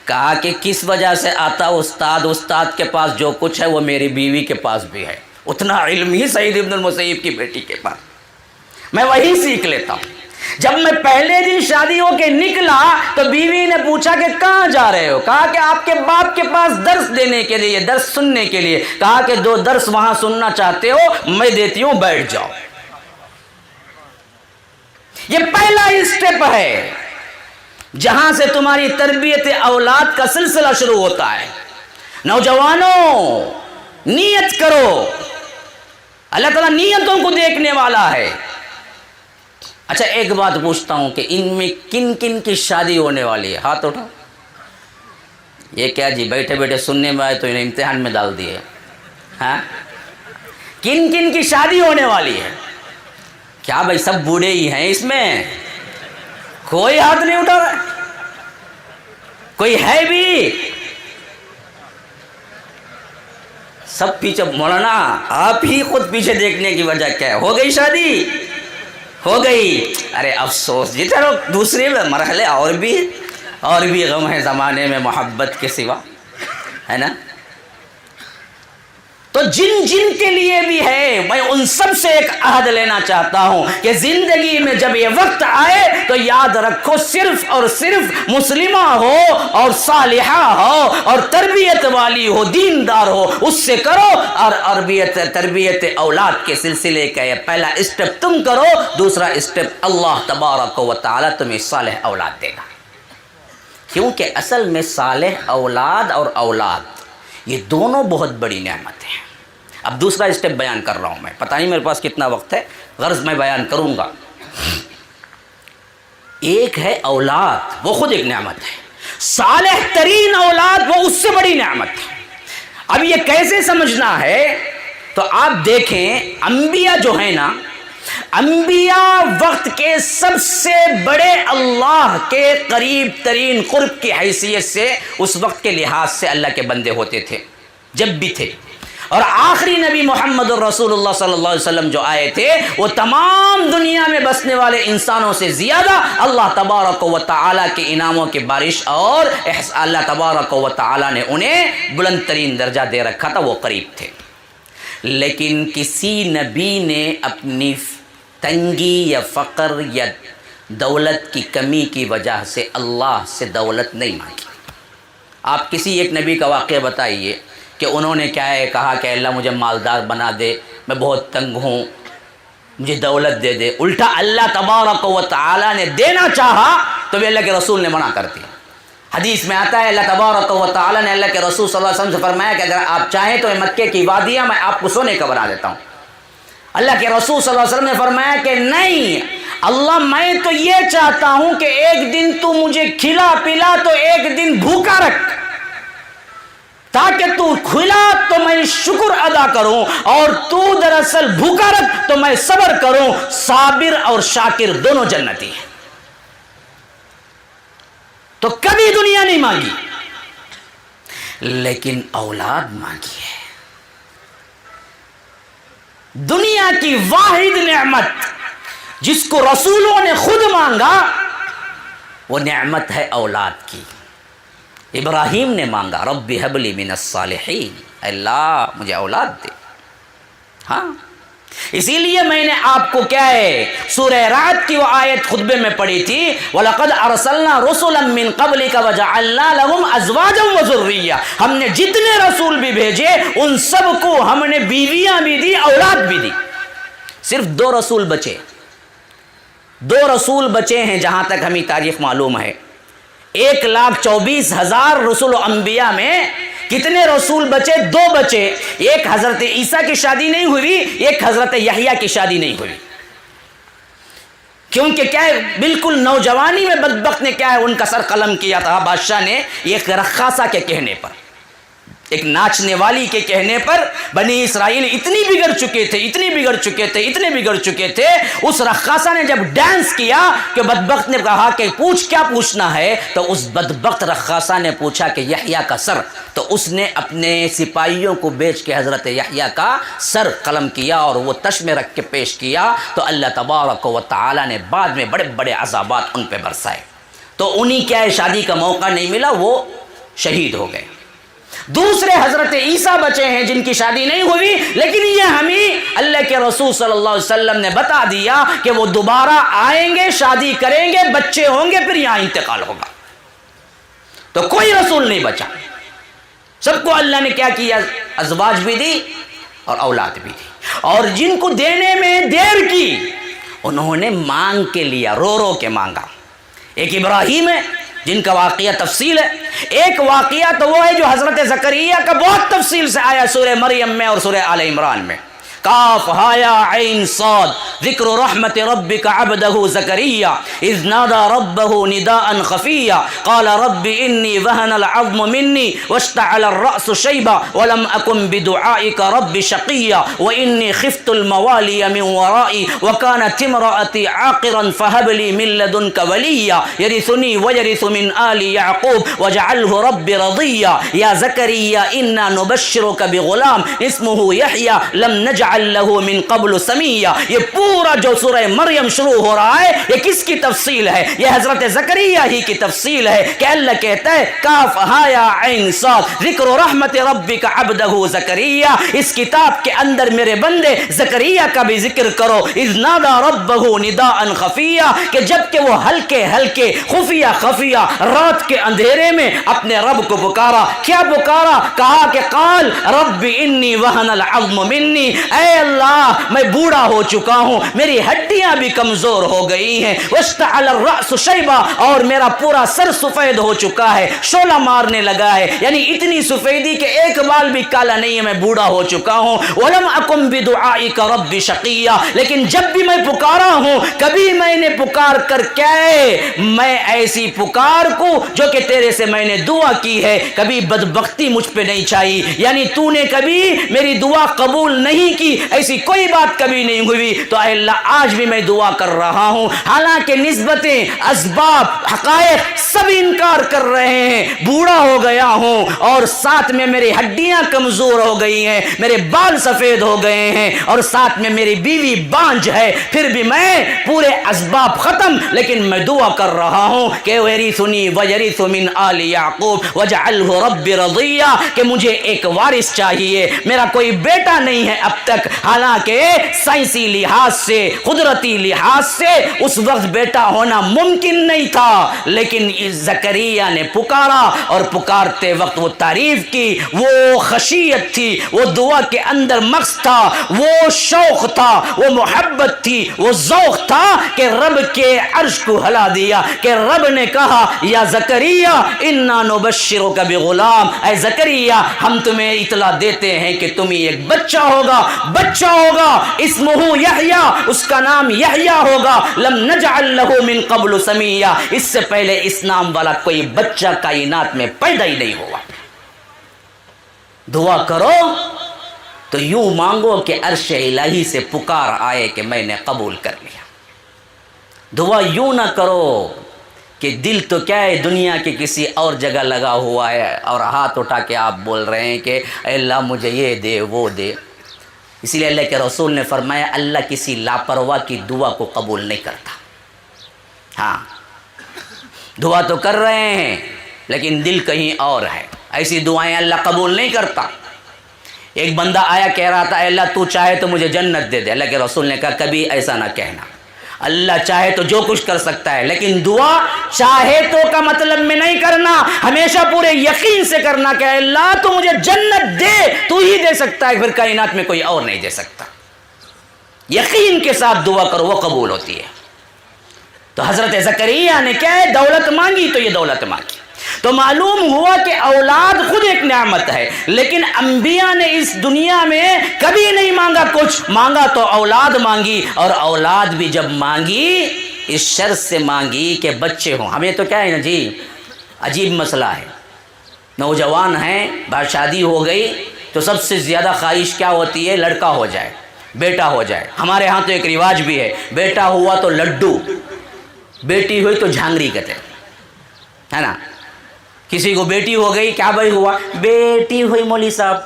کہا کہ کس وجہ سے آتا استاد کے پاس جو کچھ ہے وہ میری بیوی کے پاس بھی ہے، اتنا علم ہی سعید ابن المسیب کی بیٹی کے پاس، میں وہی سیکھ لیتا ہوں۔ جب میں پہلے دن شادی ہو کے نکلا تو بیوی نے پوچھا کہ کہاں جا رہے ہو؟ کہا کہ آپ کے باپ کے پاس درس دینے کے لیے، درس سننے کے لیے۔ کہا کہ 2 درس وہاں سننا چاہتے ہو، میں دیتی ہوں، بیٹھ جاؤ۔ یہ پہلا اسٹیپ ہے جہاں سے تمہاری تربیت اولاد کا سلسلہ شروع ہوتا ہے۔ نوجوانوں نیت کرو، اللہ تعالیٰ نیتوں کو دیکھنے والا ہے۔ اچھا ایک بات پوچھتا ہوں کہ ان میں کن کن کی شادی ہونے والی ہے؟ ہاتھ اٹھاؤ۔ یہ کیا جی بیٹھے بیٹھے سننے میں آئے تو انہیں امتحان میں ڈال دیے؟ ہاں، کن کن کی شادی ہونے والی ہے؟ کیا بھائی سب بوڑھے ہی ہیں اس میں؟ کوئی ہاتھ نہیں اٹھا رہا؟ کوئی ہے بھی؟ سب پیچھے۔ مولانا آپ ہی خود پیچھے دیکھنے کی وجہ کیا ہے؟ ہو گئی شادی؟ ہو گئی؟ ارے افسوس جی، چلو دوسرے مرحلے اور بھی غم ہے زمانے میں محبت کے سوا، ہے نا؟ تو جن جن کے لیے بھی ہے، میں ان سب سے ایک عہد لینا چاہتا ہوں کہ زندگی میں جب یہ وقت آئے تو یاد رکھو صرف اور صرف مسلمہ ہو اور صالحہ ہو اور تربیت والی ہو، دیندار ہو، اس سے کرو۔ اور تربیت اولاد کے سلسلے کا یہ پہلا اسٹیپ تم کرو، دوسرا اسٹیپ اللہ تبارک و تعالی تمہیں صالح اولاد دے گا، کیونکہ اصل میں صالح اولاد اور اولاد یہ دونوں بہت بڑی نعمت ہیں۔ اب دوسرا اسٹیپ بیان کر رہا ہوں میں، پتہ نہیں میرے پاس کتنا وقت ہے، غرض میں بیان کروں گا۔ ایک ہے اولاد، وہ خود ایک نعمت ہے، صالح ترین اولاد وہ اس سے بڑی نعمت ہے۔ اب یہ کیسے سمجھنا ہے؟ تو آپ دیکھیں انبیاء جو ہیں نا، انبیاء وقت کے سب سے بڑے اللہ کے قریب ترین قرب کی حیثیت سے اس وقت کے لحاظ سے اللہ کے بندے ہوتے تھے جب بھی تھے۔ اور آخری نبی محمد الرسول اللہ صلی اللہ علیہ وسلم جو آئے تھے وہ تمام دنیا میں بسنے والے انسانوں سے زیادہ اللہ تبارک و تعالیٰ کے انعاموں کی بارش، اور اللہ تبارک و تعالیٰ نے انہیں بلند ترین درجہ دے رکھا تھا، وہ قریب تھے۔ لیکن کسی نبی نے اپنی تنگی یا فقر یا دولت کی کمی کی وجہ سے اللہ سے دولت نہیں مانگی۔ آپ کسی ایک نبی کا واقعہ بتائیے کہ انہوں نے کیا ہے کہا کہ اللہ مجھے مالدار بنا دے، میں بہت تنگ ہوں، مجھے دولت دے دے۔ الٹا اللہ تبارک و تعالیٰ نے دینا چاہا تو بھی اللہ کے رسول نے منع کر دیا۔ حدیث میں آتا ہے اللہ تبارک و تعالیٰ نے اللہ کے رسول صلی اللہ علیہ وسلم سے فرمایا کہ اگر آپ چاہیں تو مکے کی وادیاں میں آپ کو سونے کا بنا دیتا ہوں۔ اللہ کے رسول صلی اللہ علیہ وسلم نے فرمایا کہ نہیں اللہ، میں تو یہ چاہتا ہوں کہ ایک دن تو مجھے کھلا پلا تو ایک دن بھوکا رکھ، تاکہ تو کھلا تو میں شکر ادا کروں، اور تو دراصل بھوکا رکھ تو میں صبر کروں۔ صابر اور شاکر دونوں جنتی ہیں۔ تو کبھی دنیا نہیں مانگی لیکن اولاد مانگی ہے۔ دنیا کی واحد نعمت جس کو رسولوں نے خود مانگا وہ نعمت ہے اولاد کی۔ ابراہیم نے مانگا رب هب لی من الصالحین، اللہ مجھے اولاد دے۔ ہاں، اسی لیے میں نے آپ کو کیا ہے سورہ رعد کی وہ آیت خطبے میں پڑھی تھی، وَلَقَدْ أَرْسَلْنَا رُسُلًا مِّن قَبْلِكَ وَجَعَلْنَا لَهُمْ أَزْوَاجًا وَذُرِّيَّةً، ہم نے جتنے رسول بھی بھیجے ان سب کو ہم نے بیویاں بھی دی، اولاد بھی دی۔ صرف 2 رسول بچے، 2 رسول بچے ہیں جہاں تک ہمیں تاریخ معلوم ہے۔ 1,24,000 رسول و انبیاء میں کتنے رسول بچے؟ 2 بچے، ایک حضرت عیسیٰ کی شادی نہیں ہوئی، ایک حضرت یحییٰ کی شادی نہیں ہوئی، کیونکہ کیا ہے بالکل نوجوانی میں بدبخت نے کیا ہے ان کا سر قلم کیا تھا بادشاہ نے، ایک رقاصہ کے کہنے پر، ایک ناچنے والی کے کہنے پر بنی اسرائیل اتنی بگڑ چکے تھے، اتنے بگڑ چکے تھے، اس رقاصہ نے جب ڈانس کیا کہ بدبخت نے کہا کہ پوچھ کیا پوچھنا ہے، تو اس بدبخت رقاصہ نے پوچھا کہ یحییٰ کا سر، تو اس نے اپنے سپاہیوں کو بیچ کے حضرت یحییٰ کا سر قلم کیا اور وہ تش میں رکھ کے پیش کیا، تو اللہ تبارک و تعالی نے بعد میں بڑے بڑے عذابات ان پہ برسائے، تو انہیں کیا ہے شادی کا موقع نہیں ملا، وہ شہید ہو گئے۔ دوسرے حضرت عیسیٰ بچے ہیں جن کی شادی نہیں ہوئی، لیکن یہ ہمیں اللہ کے رسول صلی اللہ علیہ وسلم نے بتا دیا کہ وہ دوبارہ آئیں گے، شادی کریں گے، بچے ہوں گے، پھر یہاں انتقال ہوگا۔ تو کوئی رسول نہیں بچا، سب کو اللہ نے کیا کیا؟ ازواج بھی دی اور اولاد بھی دی، اور جن کو دینے میں دیر کی انہوں نے مانگ کے لیا، رو رو کے مانگا۔ ایک ابراہیم ہے جن کا واقعہ تفصیل ہے، ایک واقعہ تو وہ ہے جو حضرت زکریا کا بہت تفصیل سے آیا سورہ مریم میں اور سورہ آل عمران میں۔ کاف ہا یا عین صاد ذکر رحمت ربک عبدہ زکریا اذ نادى ربه نداء خفیا قال رب انی وهن العظم منی واشتعل الرأس شیبا ولم اکن بدعائک رب شقیا وانی خفت الموالی من ورائی وکانت امرأتی عاقرا فهب لی من لدنک ولیا یرثنی ویرث من آل یعقوب واجعله رب رضیا یا زکریا انا نبشرک بغلام اسمه یحیی لم نجعل له من قبل سمیہ۔ یہ پورا جو سورہ مریم شروع ہو رہا ہے یہ کس کی تفصیل ہے؟ یہ حضرت زکریا ہی کی تفصیل ہے کہ اللہ کہتا ہے کاف ہا یا عین صاد ذکر رحمت ربک عبدہ زکریا، اس کتاب کے اندر میرے بندے زکریا کا بھی ذکر کرو، اذ نادا ربہ نداء خفیہ، کہ جب کہ وہ ہلکے ہلکے خفیہ رات کے اندھیرے میں اپنے رب کو پکارا۔ کیا پکارا؟ کہا کہ قال رب انی وہن العظم منی، اے اللہ میں بوڑھا ہو چکا ہوں، میری ہڈیاں بھی کمزور ہو گئی ہیں، واشتعل الرأس شیبا، اور میرا پورا سر سفید ہو چکا ہے، شعلہ مارنے لگا ہے، یعنی اتنی سفیدی کہ ایک بال بھی کالا نہیں ہے، میں بوڑھا ہو چکا ہوں، ولم اکن بدعائک رب شقیا، لیکن جب بھی میں پکارا ہوں کبھی میں نے پکار کر کیا ہے، میں ایسی پکار کو جو کہ تیرے سے میں نے دعا کی ہے، کبھی بدبختی مجھ پہ نہیں چھائی، یعنی تو نے کبھی میری دعا قبول نہیں کی، ایسی کوئی بات کبھی نہیں ہوئی، تو اے اللہ آج بھی میں دعا کر رہا ہوں، حالانکہ نسبتیں اسباب حقائق سب انکار کر رہے ہیں، بوڑھا ہو گیا ہوں اور ساتھ میں میری ہڈیاں کمزور ہو گئی ہیں، میرے بال سفید ہو گئے ہیں اور ساتھ میں میری بیوی بانجھ ہے، پھر بھی میں پورے اسباب ختم، لیکن میں دعا کر رہا ہوں کہ ویرثنی ویرث من آل یعقوب واجعلہ رب رضیا، کہ مجھے ایک وارث چاہیے، میرا کوئی بیٹا نہیں ہے اب تک، حالانکہ سائنسی لحاظ سے قدرتی لحاظ سے اس وقت بیٹا ہونا ممکن نہیں تھا، لیکن زکریا نے پکارا اور پکارتے وقت وہ تعریف کی، وہ خشیت تھی، وہ دعا کے اندر مقص تھا، وہ شوق تھا، وہ محبت تھی، وہ ذوق تھا کہ رب کے عرش کو ہلا دیا، کہ رب نے کہا یا زکریا انا نبشرک بغلام، اے زکریا ہم تمہیں اطلاع دیتے ہیں کہ تمہیں ایک بچہ ہوگا، اسمہ یحییٰ، اس کا نام یحییٰ ہوگا، لم نجعل لہ من قبل سمیہ، اس سے پہلے اس نام والا کوئی بچہ کائنات میں پیدا ہی نہیں ہوا۔ دعا کرو تو یوں مانگو کہ عرش الہی سے پکار آئے کہ میں نے قبول کر لیا۔ دعا یوں نہ کرو کہ دل تو کیا ہے دنیا کے کسی اور جگہ لگا ہوا ہے اور ہاتھ اٹھا کے آپ بول رہے ہیں کہ اے اللہ مجھے یہ دے وہ دے۔ اسی لیے اللہ کے رسول نے فرمایا اللہ کسی لاپرواہ کی دعا کو قبول نہیں کرتا۔ ہاں دعا تو کر رہے ہیں لیکن دل کہیں اور ہے، ایسی دعائیں اللہ قبول نہیں کرتا۔ ایک بندہ آیا کہہ رہا تھا اے اللہ تو چاہے تو مجھے جنت دے دے. اللہ کے رسول نے کہا کبھی ایسا نہ کہنا. اللہ چاہے تو جو کچھ کر سکتا ہے، لیکن دعا چاہے تو کا مطلب میں نہیں کرنا، ہمیشہ پورے یقین سے کرنا کہ اللہ تو مجھے جنت دے، تو ہی دے سکتا ہے، پھر کائنات میں کوئی اور نہیں دے سکتا. یقین کے ساتھ دعا کرو، وہ قبول ہوتی ہے. تو حضرت زکریا نے کیا ہے، دولت مانگی تو یہ دولت مانگی. تو معلوم ہوا کہ اولاد خود ایک نعمت ہے، لیکن انبیاء نے اس دنیا میں کبھی نہیں مانگا کچھ، مانگا تو اولاد مانگی، اور اولاد بھی جب مانگی اس شرط سے مانگی کہ بچے ہوں. ہمیں تو کیا ہے نا جی، عجیب مسئلہ ہے. نوجوان ہیں، بعد شادی ہو گئی تو سب سے زیادہ خواہش کیا ہوتی ہے، لڑکا ہو جائے، بیٹا ہو جائے. ہمارے ہاں تو ایک رواج بھی ہے، بیٹا ہوا تو لڈو، بیٹی ہوئی تو جھانگری کہتے ہے نا. کسی کو بیٹی ہو گئی، کیا بھائی ہوا، بیٹی ہوئی مولوی صاحب.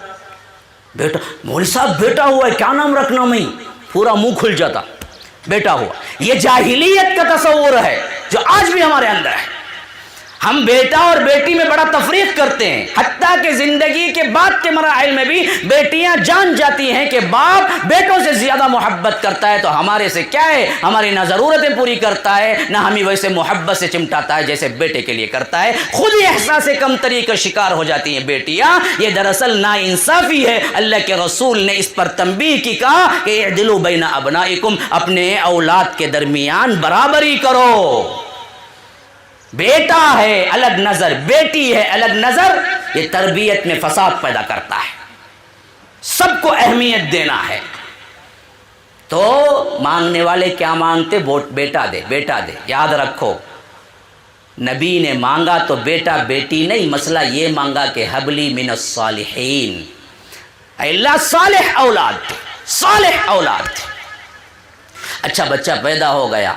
بیٹا مولوی صاحب بیٹا ہوا ہے، کیا نام رکھنا، میں پورا منہ کھل جاتا، بیٹا ہوا. یہ جاہلیت کا تصور ہے جو آج بھی ہمارے اندر ہے. ہم بیٹا اور بیٹی میں بڑا تفریق کرتے ہیں، حتیٰ کہ زندگی کے بعد کے مراحل میں بھی بیٹیاں جان جاتی ہیں کہ باپ بیٹوں سے زیادہ محبت کرتا ہے، تو ہمارے سے کیا ہے، ہماری نہ ضرورتیں پوری کرتا ہے، نہ ہمیں ویسے محبت سے چمٹاتا ہے جیسے بیٹے کے لیے کرتا ہے. خود ہی احساس کمتری کا شکار ہو جاتی ہیں بیٹیاں. یہ دراصل ناانصافی ہے. اللہ کے رسول نے اس پر تنبیہ کی، کہا کہ اعدلوا بین ابنائکم، اپنے اولاد کے درمیان برابری کرو. بیٹا ہے الگ نظر، بیٹی ہے الگ نظر. یہ تربیت میں فساد پیدا کرتا ہے. سب کو اہمیت دینا ہے. تو مانگنے والے کیا مانگتے، بیٹا دے، بیٹا دے. یاد رکھو، نبی نے مانگا تو بیٹا بیٹی نہیں، مسئلہ یہ مانگا کہ حبلی من الصالحین، اے اللہ صالح اولاد دے، صالح اولاد دے. اچھا بچہ پیدا ہو گیا،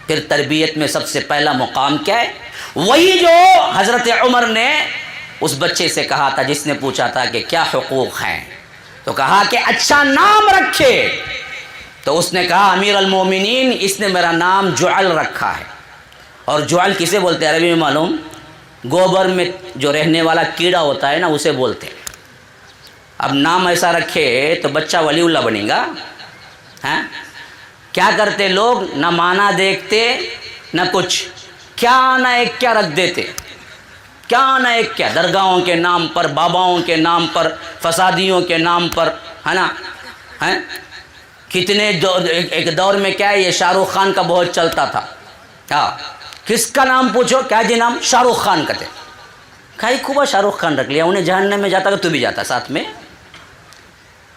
پھر تربیت میں سب سے پہلا مقام کیا ہے، وہی جو حضرت عمر نے اس بچے سے کہا تھا جس نے پوچھا تھا کہ کیا حقوق ہیں، تو کہا کہ اچھا نام رکھے. تو اس نے کہا امیر المومنین اس نے میرا نام جعل رکھا ہے. اور جعل کسے بولتے ہیں عربی میں معلوم، گوبر میں جو رہنے والا کیڑا ہوتا ہے نا اسے بولتے ہیں. اب نام ایسا رکھے تو بچہ ولی اللہ بنے گا. ہاں کیا کرتے لوگ، نہ مانا دیکھتے نہ کچھ، کیا نہ ایک کیا رکھ دیتے، کیا نہ ایک کیا، درگاہوں کے نام پر، باباؤں کے نام پر، فسادیوں کے نام پر، ہے نا. کتنے ایک دور میں کیا ہے، یہ شاہ رخ خان کا بہت چلتا تھا. ہاں کس کا نام پوچھو، کیا جی نام، شاہ رخ خان کہتے. کھائی خوبا شاہ رخ خان رکھ لیا، انہیں جہنم میں جاتا کہ تو بھی جاتا ساتھ میں.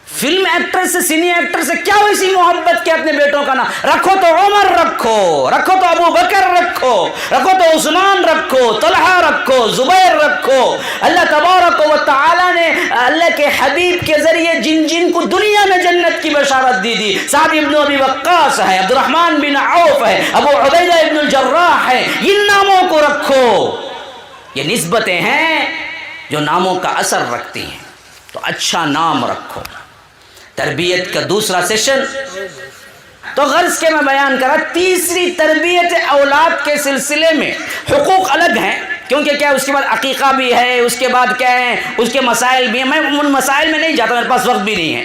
فلم ایکٹر سے، سینی ایکٹر سے کیا ویسی محبت کے اپنے بیٹوں کا نام رکھو تو عمر رکھو، رکھو تو ابو بکر رکھو، رکھو تو عثمان رکھو، طلحہ رکھو، زبیر رکھو. اللہ تبارک و تعالی نے اللہ کے حبیب کے ذریعے جن جن کو دنیا میں جنت کی بشارت دی، سعد ابن ابی وقاص ہے، عبد الرحمن بن عوف ہے، ابو عبیدہ ابن الجراح ہے. ان ناموں کو رکھو. یہ نسبتیں ہیں جو ناموں کا اثر رکھتی ہیں. تو اچھا نام رکھو. تربیت کا دوسرا سیشن تو غرض کے میں بیان کرا. تیسری تربیت اولاد کے سلسلے میں حقوق الگ ہیں، کیونکہ کیا اس کے بعد عقیقہ بھی ہے، اس کے بعد کیا ہے، اس کے مسائل بھی ہیں. میں ان مسائل میں نہیں جاتا، میرے پاس وقت بھی نہیں ہے.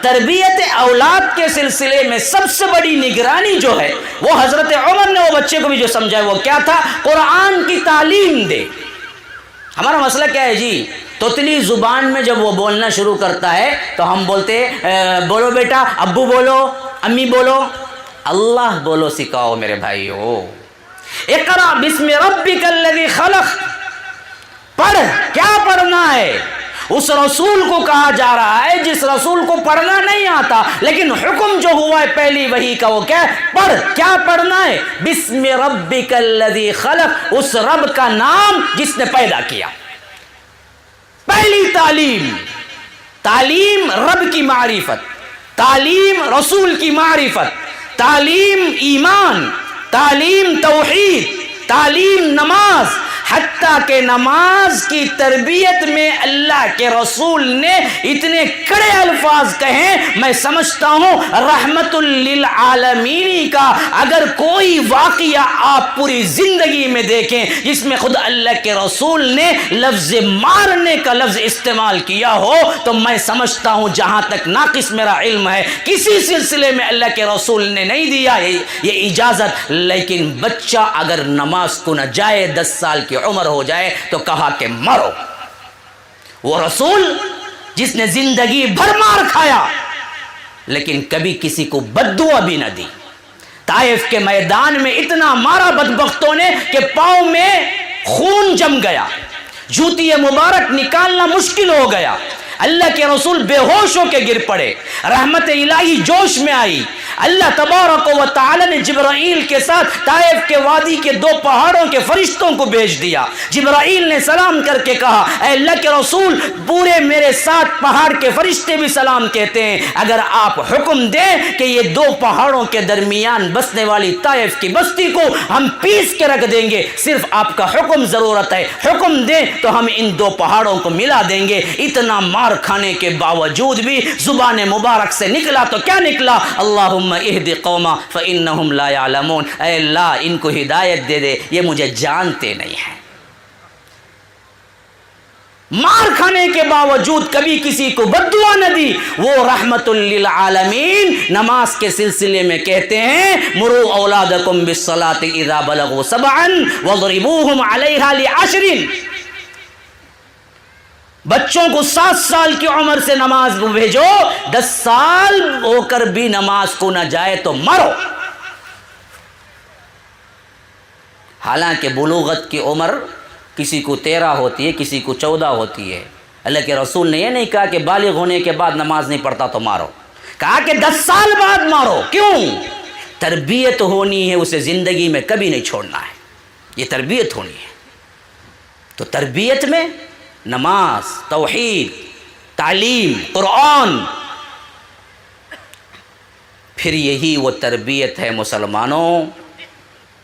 تربیت اولاد کے سلسلے میں سب سے بڑی نگرانی جو ہے وہ حضرت عمر نے وہ بچے کو بھی جو سمجھا وہ کیا تھا، قرآن کی تعلیم دے. ہمارا مسئلہ کیا ہے جی، توتلی زبان میں جب وہ بولنا شروع کرتا ہے تو ہم بولتے بولو بیٹا، ابو بولو، امی بولو. اللہ بولو سکھاؤ میرے بھائیو. اقرا بسم ربک الذی خلق. پڑھ، کیا پڑھنا ہے، اس رسول کو کہا جا رہا ہے جس رسول کو پڑھنا نہیں آتا، لیکن حکم جو ہوا ہے پہلی وحی کا وہ کیا ہے، پڑھ. کیا پڑھنا ہے، بسم ربک الذی خلق، اس رب کا نام جس نے پیدا کیا. پہلی تعلیم، تعلیم رب کی معرفت، تعلیم رسول کی معرفت، تعلیم ایمان، تعلیم توحید، تعلیم نماز. حتیٰ کہ نماز کی تربیت میں اللہ کے رسول نے اتنے کڑے الفاظ کہیں، میں سمجھتا ہوں رحمت للعالمین کا اگر کوئی واقعہ آپ پوری زندگی میں دیکھیں جس میں خود اللہ کے رسول نے لفظ مارنے کا لفظ استعمال کیا ہو، تو میں سمجھتا ہوں جہاں تک ناقص میرا علم ہے کسی سلسلے میں اللہ کے رسول نے نہیں دیا یہ اجازت۔ لیکن بچہ اگر نماز کو نہ جائے 10 سال کی عمر ہو جائے تو کہا کہ مرو۔ وہ رسول جس نے زندگی بھر مار کھایا لیکن کبھی کسی کو بد دعا بھی نہ دی۔ طائف کے میدان میں اتنا مارا بدبختوں نے کہ پاؤں میں خون جم گیا، جوتی مبارک نکالنا مشکل ہو گیا۔ اللہ کے رسول بے ہوش ہو کے گر پڑے، رحمت الہی جوش میں آئی۔ اللہ تبارک و تعالی نے جبرائیل کے ساتھ طائف کے وادی کے 2 پہاڑوں کے فرشتوں کو بھیج دیا۔ جبرائیل نے سلام کر کے کہا، اے اللہ کے رسول پورے میرے ساتھ پہاڑ کے فرشتے بھی سلام کہتے ہیں، اگر آپ حکم دیں کہ یہ 2 پہاڑوں کے درمیان بسنے والی طائف کی بستی کو ہم پیس کے رکھ دیں گے، صرف آپ کا حکم ضرورت ہے، حکم دیں تو ہم ان 2 پہاڑوں کو ملا دیں گے۔ اتنا مار کھانے کے باوجود بھی زبان مبارک سے نکلا تو کیا نکلا؟ اللہم اہد قوما فانہم لا یعلمون، اے اللہ ان کو ہدایت دے دے، یہ مجھے جانتے نہیں ہیں۔ مار کھانے کے باوجود کبھی کسی کو بد دعا نہ دی۔ وہ رحمت للعالمین نماز کے سلسلے میں کہتے ہیں، مروا اولادکم بالصلاۃ اذا بلغوا 7 واضربوہم علیہا ل10۔ بچوں کو 7 سال کی عمر سے نماز کو بھیجو، 10 سال ہو کر بھی نماز کو نہ جائے تو مرو۔ حالانکہ بلوغت کی عمر کسی کو 13 ہوتی ہے، کسی کو 14 ہوتی ہے۔ اللہ کے رسول نے یہ نہیں کہا کہ بالغ ہونے کے بعد نماز نہیں پڑھتا تو مارو، کہا کہ 10 سال بعد مارو۔ کیوں؟ تربیت ہونی ہے، اسے زندگی میں کبھی نہیں چھوڑنا ہے، یہ تربیت ہونی ہے۔ تو تربیت میں نماز، توحید، تعلیم، قرآن، پھر یہی وہ تربیت ہے مسلمانوں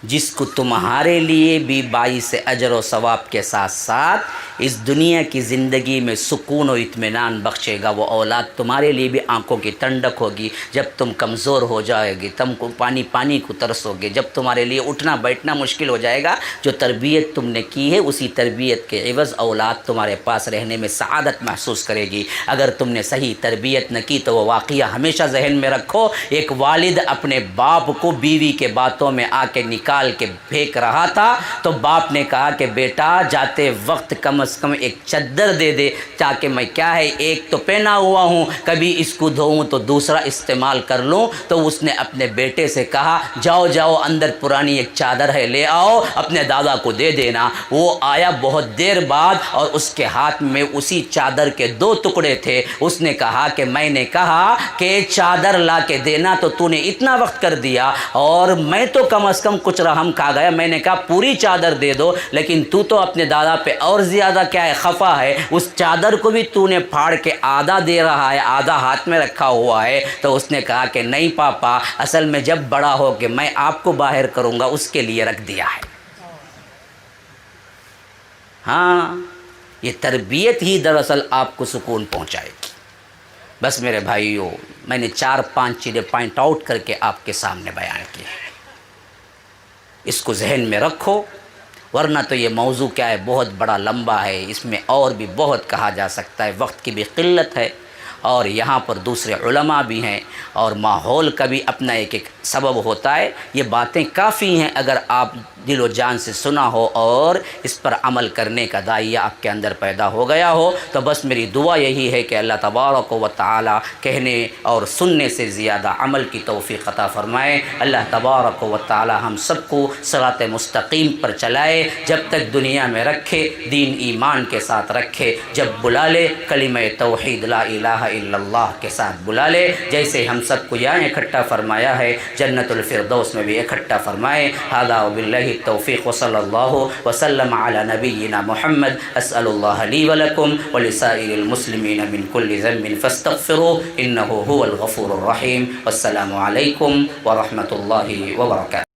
جس کو تمہارے لیے بھی باعث اجر و ثواب کے ساتھ ساتھ اس دنیا کی زندگی میں سکون و اطمینان بخشے گا۔ وہ اولاد تمہارے لیے بھی آنکھوں کی ٹھنڈک ہوگی جب تم کمزور ہو جائے گی، تم کو پانی کو ترسو گے، جب تمہارے لیے اٹھنا بیٹھنا مشکل ہو جائے گا۔ جو تربیت تم نے کی ہے اسی تربیت کے عوض اولاد تمہارے پاس رہنے میں سعادت محسوس کرے گی۔ اگر تم نے صحیح تربیت نہ کی تو وہ واقعہ ہمیشہ ذہن میں رکھو۔ ایک والد اپنے باپ کو بیوی کے باتوں میں آ کے نکال کے پھینک رہا تھا تو باپ نے کہا کہ بیٹا جاتے وقت کم از کم ایک چادر دے دے تاکہ میں کیا ہے ایک تو پہنا ہوا ہوں، کبھی اس کو دھوؤں تو دوسرا استعمال کر لوں۔ تو اس نے اپنے بیٹے سے کہا جاؤ جاؤ اندر پرانی ایک چادر ہے لے آؤ، اپنے دادا کو دے دینا۔ وہ آیا بہت دیر بعد اور اس کے ہاتھ میں اسی چادر کے 2 ٹکڑے تھے۔ اس نے کہا کہ میں نے کہا کہ چادر لا کے دینا تو تو نے اتنا وقت کر دیا اور میں تو کم از کم کچھ رحم کھا گیا۔ میں نے کہا پوری چادر دے دو، لیکن تو اپنے دادا پہ اور زیادہ کیا ہے خفا ہے، اس چادر کو بھی تو نے پھاڑ کے آدھا دے رہا ہے، آدھا ہاتھ میں رکھا ہوا ہے۔ تو اس نے کہا کہ نہیں پاپا، اصل میں جب بڑا ہو کہ میں آپ کو باہر کروں گا اس کے لیے رکھ دیا ہے۔ ہاں، یہ تربیت ہی دراصل آپ کو سکون پہنچائے گی۔ بس میرے بھائیوں، میں نے 4-5 چیزیں پوائنٹ آؤٹ کر کے آپ کے سامنے بیان کی ہیں، اس کو ذہن میں رکھو، ورنہ تو یہ موضوع کیا ہے بہت بڑا لمبا ہے، اس میں اور بھی بہت کہا جا سکتا ہے، وقت کی بھی قلت ہے اور یہاں پر دوسرے علماء بھی ہیں اور ماحول کا بھی اپنا ایک سبب ہوتا ہے۔ یہ باتیں کافی ہیں اگر آپ دل و جان سے سنا ہو اور اس پر عمل کرنے کا داعیہ آپ کے اندر پیدا ہو گیا ہو تو بس میری دعا یہی ہے کہ اللہ تبارک و تعالی کہنے اور سننے سے زیادہ عمل کی توفیق عطا فرمائے۔ اللہ تبارک و تعالی ہم سب کو صراط مستقیم پر چلائے، جب تک دنیا میں رکھے دین ایمان کے ساتھ رکھے، جب بلا لے کلمہ توحید لا الہ الا اللہ کے ساتھ بلا لے، جیسے ہم سب کو یہاں اکٹھا فرمایا ہے جنت الفردوس میں بھی اکٹھا فرمائے۔ ھذا وباللہ التوفیق وصلی اللہ وسلم علی نبینا محمد۔ اسأل اللہ لی ولکم ولسائر المسلمین من کل ذنب فاستغفروہ انہ هو الغفور الرحیم۔ والسلام علیکم ورحمۃ اللہ وبرکاتہ۔